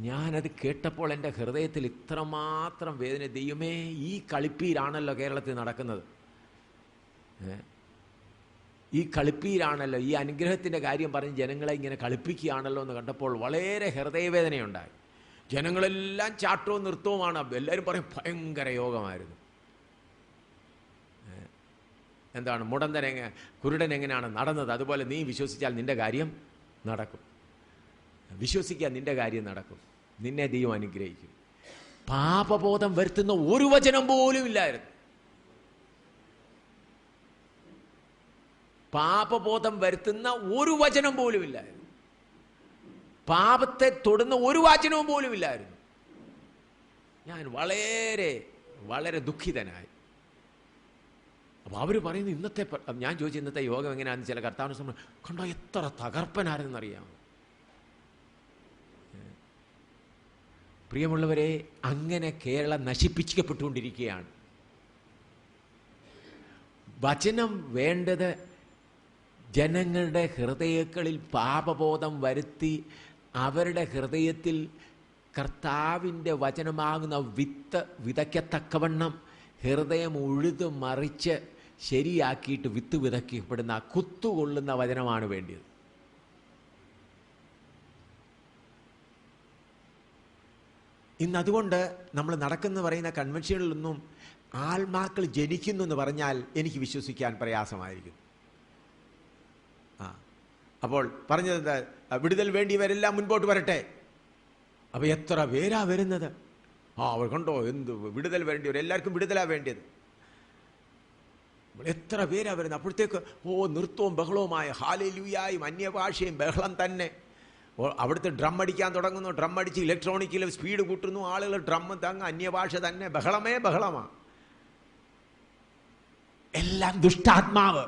ഞാനത് കേട്ടപ്പോൾ എൻ്റെ ഹൃദയത്തിൽ ഇത്രമാത്രം വേദന. ദൈവമേ, ഈ കളിപ്പീരാണല്ലോ കേരളത്തിൽ നടക്കുന്നത്. ഈ കളിപ്പീരാണല്ലോ, ഈ അനുഗ്രഹത്തിൻ്റെ കാര്യം പറഞ്ഞ് ജനങ്ങളെ ഇങ്ങനെ കളിപ്പിക്കുകയാണല്ലോ എന്ന് കണ്ടപ്പോൾ വളരെ ഹൃദയവേദനയുണ്ടായി. ജനങ്ങളെല്ലാം ചാട്ടവും നൃത്തവുമാണ്. എല്ലാവരും പറയും ഭയങ്കര യോഗമായിരുന്നു. എന്താണ് കുരുടൻ എങ്ങനെയാണ് നടന്നത്, അതുപോലെ നീ വിശ്വസിച്ചാൽ നിൻ്റെ കാര്യം നടക്കും. വിശ്വസിക്കാൻ നിൻ്റെ കാര്യം നടക്കും. നിന്നെ ദൈവം അനുഗ്രഹിക്കും. പാപബോധം വരുത്തുന്ന ഒരു വചനം പോലും ഇല്ലായിരുന്നു. പാപബോധം വരുത്തുന്ന ഒരു വചനം പോലും ഇല്ലായിരുന്നു. പാപത്തെ തൊടുന്ന ഒരു വചനവും പോലും ഇല്ലായിരുന്നു. ഞാൻ വളരെ വളരെ ദുഃഖിതനായി. അപ്പോൾ അവർ പറയുന്നു ഇന്നത്തെ, ഞാൻ ചോദിച്ചു ഇന്നത്തെ യോഗം എങ്ങനെയാണെന്ന്. ചില കർത്താവിന് കണ്ടോ എത്ര തകർപ്പനാരെന്നറിയാമോ. പ്രിയമുള്ളവരെ, അങ്ങനെ കേരളം നശിപ്പിക്കപ്പെട്ടുകൊണ്ടിരിക്കുകയാണ്. വചനം വേണ്ടത് ജനങ്ങളുടെ ഹൃദയങ്ങളിൽ പാപബോധം വരുത്തി അവരുടെ ഹൃദയത്തിൽ കർത്താവിൻ്റെ വചനമാകുന്ന വിത്ത് വിതയ്ക്കത്തക്കവണ്ണം ഹൃദയം ഉഴുതു മറിച്ച് ശരിയാക്കിയിട്ട് വിത്ത് വിതയ്ക്കപ്പെടുന്ന കുത്തുകൊള്ളുന്ന വചനമാണ് വേണ്ടത്. ഇന്നതുകൊണ്ട് നമ്മൾ നടക്കുന്ന പറയുന്ന കൺവെൻഷനുകളിലൊന്നും ആത്മാക്കൾ ജനിക്കുന്നു എന്ന് പറഞ്ഞാൽ എനിക്ക് വിശ്വസിക്കാൻ പ്രയാസമായിരിക്കും. അപ്പോൾ പറഞ്ഞത് വിടുതൽ വേണ്ടിയവരെല്ലാം മുൻപോട്ട് വരട്ടെ. അപ്പോൾ എത്ര പേരാ വരുന്നത്! അവർ കണ്ടോ, എന്ത് വിടുതൽ വേണ്ടിയവർ, എല്ലാവർക്കും വിടുതലാണ് വേണ്ടിയത്. എത്ര പേരാ വരുന്നത്! അപ്പോഴത്തേക്ക് നൃത്തവും ബഹളവുമായ ഹാലേലൂയായും അന്യഭാഷയും ബഹളം തന്നെ. അവിടുത്തെ ഡ്രം അടിക്കാൻ തുടങ്ങുന്നു, ഡ്രം അടിച്ച് ഇലക്ട്രോണിക്കിൽ സ്പീഡ് കൂട്ടുന്നു, ആളുകൾ ഡ്രം തങ്ങ അന്യഭാഷ തന്നെ, ബഹളമേ ബഹളമാണ്. എല്ലാം ദുഷ്ടാത്മാവ്,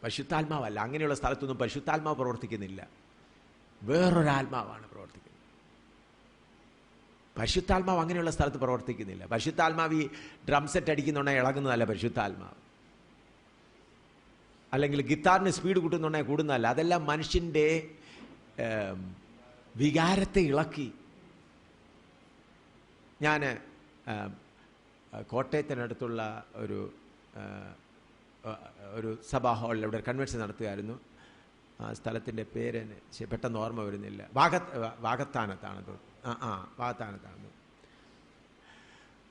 പരിശുദ്ധാത്മാവല്ല. അങ്ങനെയുള്ള സ്ഥലത്തൊന്നും പരിശുദ്ധാത്മാവ് പ്രവർത്തിക്കുന്നില്ല, വേറൊരാത്മാവാണ് പ്രവർത്തിക്കുന്നത്. പരിശുദ്ധാത്മാവ് അങ്ങനെയുള്ള സ്ഥലത്ത് പ്രവർത്തിക്കുന്നില്ല. പരിശുദ്ധാത്മാവ് ഈ ഡ്രം സെറ്റ് അടിക്കുന്നുണ്ടെങ്കിൽ ഇളകുന്നതല്ല പരിശുദ്ധാത്മാവ്, അല്ലെങ്കിൽ ഗിത്താറിന് സ്പീഡ് കൂട്ടുന്നുണ്ടെങ്കിൽ കൂടുന്നതല്ല. അതെല്ലാം മനുഷ്യൻ്റെ വികാരത്തെ ഇളക്കി. ഞാൻ കോട്ടയത്തിനടുത്തുള്ള ഒരു സഭാ ഹാളിൽ ഇവിടെ കൺവെൻഷൻ നടത്തുകയായിരുന്നു. ആ സ്ഥലത്തിൻ്റെ പേര് പെട്ടെന്ന് ഓർമ്മ വരുന്നില്ല. വാകത്താനത്താണ്. വാകത്താനത്താണ്.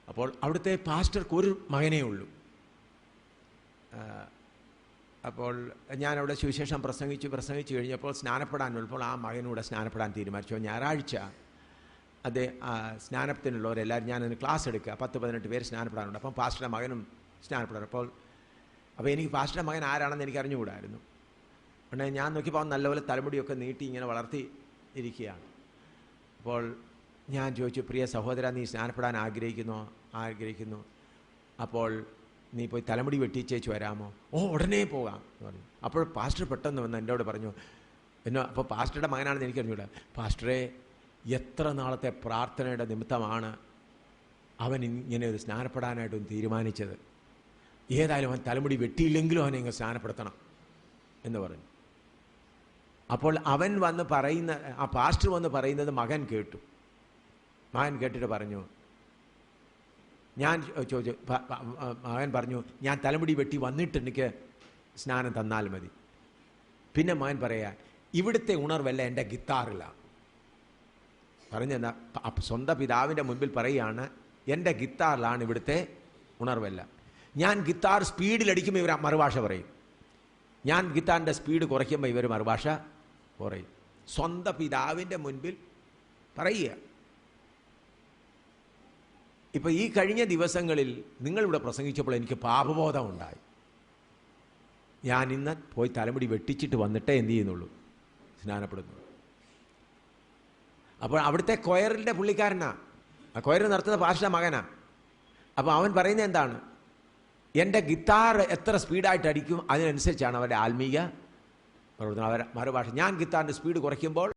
അപ്പോൾ അവിടുത്തെ പാസ്റ്റർക്ക് ഒരു മകനേ ഉള്ളൂ. അപ്പോൾ ഞാനവിടെ സുവിശേഷം പ്രസംഗിച്ചു കഴിഞ്ഞപ്പോൾ സ്നാനപ്പെടാൻ ഉള്ളപ്പോൾ ആ മകനൂടെ സ്നാനപ്പെടാൻ തീരുമാനിച്ചു. ഞായറാഴ്ച അത് സ്നാനത്തിനുള്ളവരെല്ലാവരും ഞാനതിന് ക്ലാസ് എടുക്കുക. 10-18 പേര് സ്നാനപ്പെടാനുണ്ട്. അപ്പം പാസ്റ്ററുടെ മകനും സ്നാനപ്പെടാൻ. അപ്പോൾ എനിക്ക് പാസ്റ്ററുടെ മകൻ ആരാണെന്ന് എനിക്ക് അറിഞ്ഞുകൂടായിരുന്നു. ഉടനെ ഞാൻ നോക്കിയപ്പോൾ നല്ലപോലെ തലമുടിയൊക്കെ നീട്ടി ഇങ്ങനെ വളർത്തി ഇരിക്കുകയാണ്. അപ്പോൾ ഞാൻ ചോദിച്ചു, പ്രിയ സഹോദര, നീ സ്നാനപ്പെടാൻ ആഗ്രഹിക്കുന്നു. അപ്പോൾ നീ പോയി തലമുടി വെട്ടിച്ചേച്ച് വരാമോ? ഉടനെ പോകാം എന്ന് പറഞ്ഞു. അപ്പോൾ പാസ്റ്റർ പെട്ടെന്ന് വന്ന് എന്നോട് പറഞ്ഞു, അപ്പോൾ പാസ്റ്ററുടെ മകനാണെന്ന് എനിക്കറിഞ്ഞൂടാ, പാസ്റ്ററെ, എത്ര നാളത്തെ പ്രാർത്ഥനയുടെ നിമിത്തമാണ് അവൻ ഇങ്ങനെ ഒരു സ്നാനപ്പെടാനായിട്ടൊന്ന് തീരുമാനിച്ചത്. ഏതായാലും അവൻ തലമുടി വെട്ടിയില്ലെങ്കിലും അവനെ ഇങ്ങനെ സ്നാനപ്പെടുത്തണം എന്ന് പറഞ്ഞു. അപ്പോൾ അവൻ വന്ന് പറയുന്ന, ആ പാസ്റ്റർ വന്ന് പറയുന്നത് മകൻ കേട്ടു. മകൻ കേട്ടിട്ട് പറഞ്ഞു, ഞാൻ ചോദിച്ചു, മകൻ പറഞ്ഞു, ഞാൻ തലമുടി വെട്ടി വന്നിട്ട് എനിക്ക് സ്നാനം തന്നാൽ മതി. പിന്നെ മകൻ പറയാ, ഇവിടുത്തെ ഉണർവല്ല എൻ്റെ ഗിത്താറിലാണ്. പറഞ്ഞെന്നാ സ്വന്തം പിതാവിൻ്റെ മുൻപിൽ പറയുകയാണ്, എൻ്റെ ഗിത്താറിലാണ് ഇവിടുത്തെ ഉണർവല്ല. ഞാൻ ഗിത്താർ സ്പീഡിലടിക്കുമ്പോൾ ഇവർ മറുഭാഷ പറയും, ഞാൻ ഗിത്താറിൻ്റെ സ്പീഡ് കുറയ്ക്കുമ്പോൾ ഇവർ മറുഭാഷ കുറയും. സ്വന്തം പിതാവിൻ്റെ മുൻപിൽ പറയുക. ഇപ്പം ഈ കഴിഞ്ഞ ദിവസങ്ങളിൽ നിങ്ങളിവിടെ പ്രസംഗിച്ചപ്പോൾ എനിക്ക് പാപബോധം ഉണ്ടായി. ഞാൻ ഇന്ന് പോയി തലമുടി വെട്ടിച്ചിട്ട് വന്നിട്ടേ എന്ത് ചെയ്യുന്നുള്ളൂ, സ്നാനപ്പെടുന്നു. അപ്പോൾ അവിടുത്തെ കൊയറിൻ്റെ പുള്ളിക്കാരനാ, ആ കൊയർ നടത്തുന്ന പാസ്റ്ററുടെ മകനാ. അപ്പോൾ അവൻ പറയുന്നത് എന്താണ്, എൻ്റെ ഗിത്താർ എത്ര സ്പീഡായിട്ട് അടിക്കും അതിനനുസരിച്ചാണ് അവരുടെ ആത്മീയ പ്രവർത്തനം. മറുഭാഷ, ഞാൻ ഗിത്താറിൻ്റെ സ്പീഡ് കുറയ്ക്കുമ്പോൾ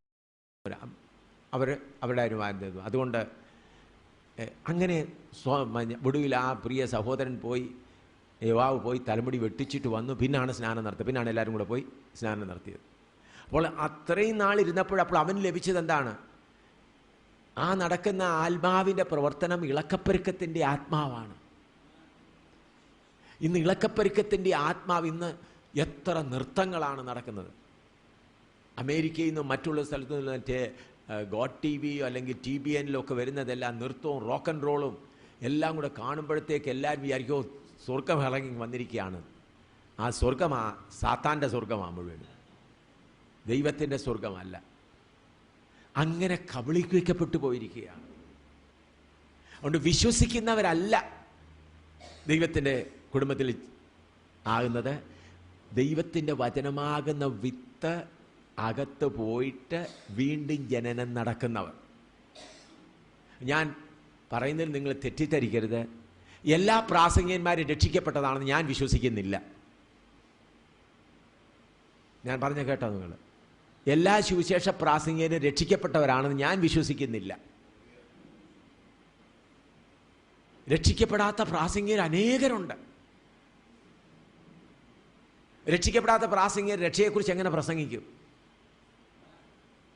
അവരുടെ അനുമാനം തരുന്നു. അതുകൊണ്ട് അങ്ങനെ ഒടുവിൽ ആ പ്രിയ സഹോദരൻ യുവാവ് പോയി തലമുടി വെട്ടിച്ചിട്ട് വന്നു. പിന്നാണ് സ്നാനം നടത്തിയത്. പിന്നാണ് എല്ലാവരും കൂടെ പോയി സ്നാനം നടത്തിയത്. അപ്പോൾ അത്രയും നാളിരുന്നപ്പോൾ അവന് ലഭിച്ചത് എന്താണ്? ആ നടക്കുന്ന ആത്മാവിൻ്റെ പ്രവർത്തനം ഇളക്കപ്പെരുക്കത്തിൻ്റെ ആത്മാവാണ്. ഇന്ന് ഇളക്കപ്പെരുക്കത്തിൻ്റെ ആത്മാവ്, ഇന്ന് എത്ര നൃത്തങ്ങളാണ് നടക്കുന്നത്. അമേരിക്കയിൽ നിന്നും മറ്റുള്ള സ്ഥലത്തു നിന്ന് മറ്റേ ഗോഡ് TV അല്ലെങ്കിൽ TBNലോ ഒക്കെ വരുന്നതെല്ലാം നൃത്തവും റോക്ക് ആൻഡ് റോളും എല്ലാം കൂടെ കാണുമ്പോഴത്തേക്ക് എല്ലാവരും വിചാരിക്കുമോ സ്വർഗം ഇറങ്ങി വന്നിരിക്കുകയാണ്. ആ സ്വർഗമാ സാത്താൻ്റെ സ്വർഗമാണ് മുഴുവൻ, ദൈവത്തിൻ്റെ സ്വർഗമല്ല. അങ്ങനെ കബളിപ്പിക്കപ്പെട്ടു പോയിരിക്കുകയാണ്. അതുകൊണ്ട് വിശ്വസിക്കുന്നവരല്ല ദൈവത്തിൻ്റെ കുടുംബത്തിൽ ആകുന്നത്. ദൈവത്തിൻ്റെ വചനമാകുന്ന വിത്ത് അകത്ത് പോയിട്ട് വീണ്ടും ജനനം നടക്കുന്നവർ. ഞാൻ പറയുന്നതിൽ നിങ്ങൾ തെറ്റിദ്ധരിക്കരുത്. എല്ലാ പ്രാസംഗികന്മാരും രക്ഷിക്കപ്പെട്ടതാണെന്ന് ഞാൻ വിശ്വസിക്കുന്നില്ല. ഞാൻ പറഞ്ഞ കേട്ടോ നിങ്ങൾ? എല്ലാ സുവിശേഷ പ്രാസംഗികരും രക്ഷിക്കപ്പെട്ടവരാണെന്ന് ഞാൻ വിശ്വസിക്കുന്നില്ല. രക്ഷിക്കപ്പെടാത്ത പ്രാസംഗികർ അനേകരുണ്ട്. രക്ഷിക്കപ്പെടാത്ത പ്രാസംഗികർ രക്ഷയെക്കുറിച്ച് എങ്ങനെ പ്രസംഗിക്കും?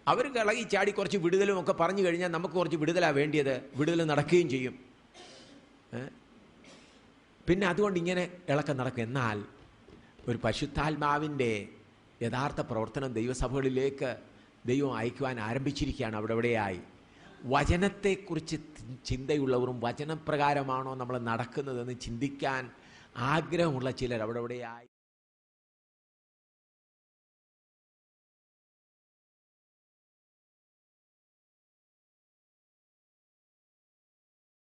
അവർ ഇളകി ചാടി കുറച്ച് വിടുതലും ഒക്കെ പറഞ്ഞു കഴിഞ്ഞാൽ നമുക്ക് കുറച്ച് വിടുതലാണ് വേണ്ടിയത്, വിടുതൽ നടക്കുകയും ചെയ്യും. പിന്നെ അതുകൊണ്ട് ഇങ്ങനെ ഇളക്കം നടക്കും. എന്നാൽ ഒരു പരിശുദ്ധാത്മാവിൻ്റെ യഥാർത്ഥ പ്രവർത്തനം ദൈവസഭകളിലേക്ക് ദൈവം അയക്കുവാൻ ആരംഭിച്ചിരിക്കുകയാണ്. അവിടെ എവിടെയായി വചനത്തെക്കുറിച്ച് ചിന്തയുള്ളവരും വചനപ്രകാരമാണോ നമ്മൾ നടക്കുന്നതെന്ന് ചിന്തിക്കാൻ ആഗ്രഹമുള്ള ചിലർ അവിടെ ഇവിടെയായി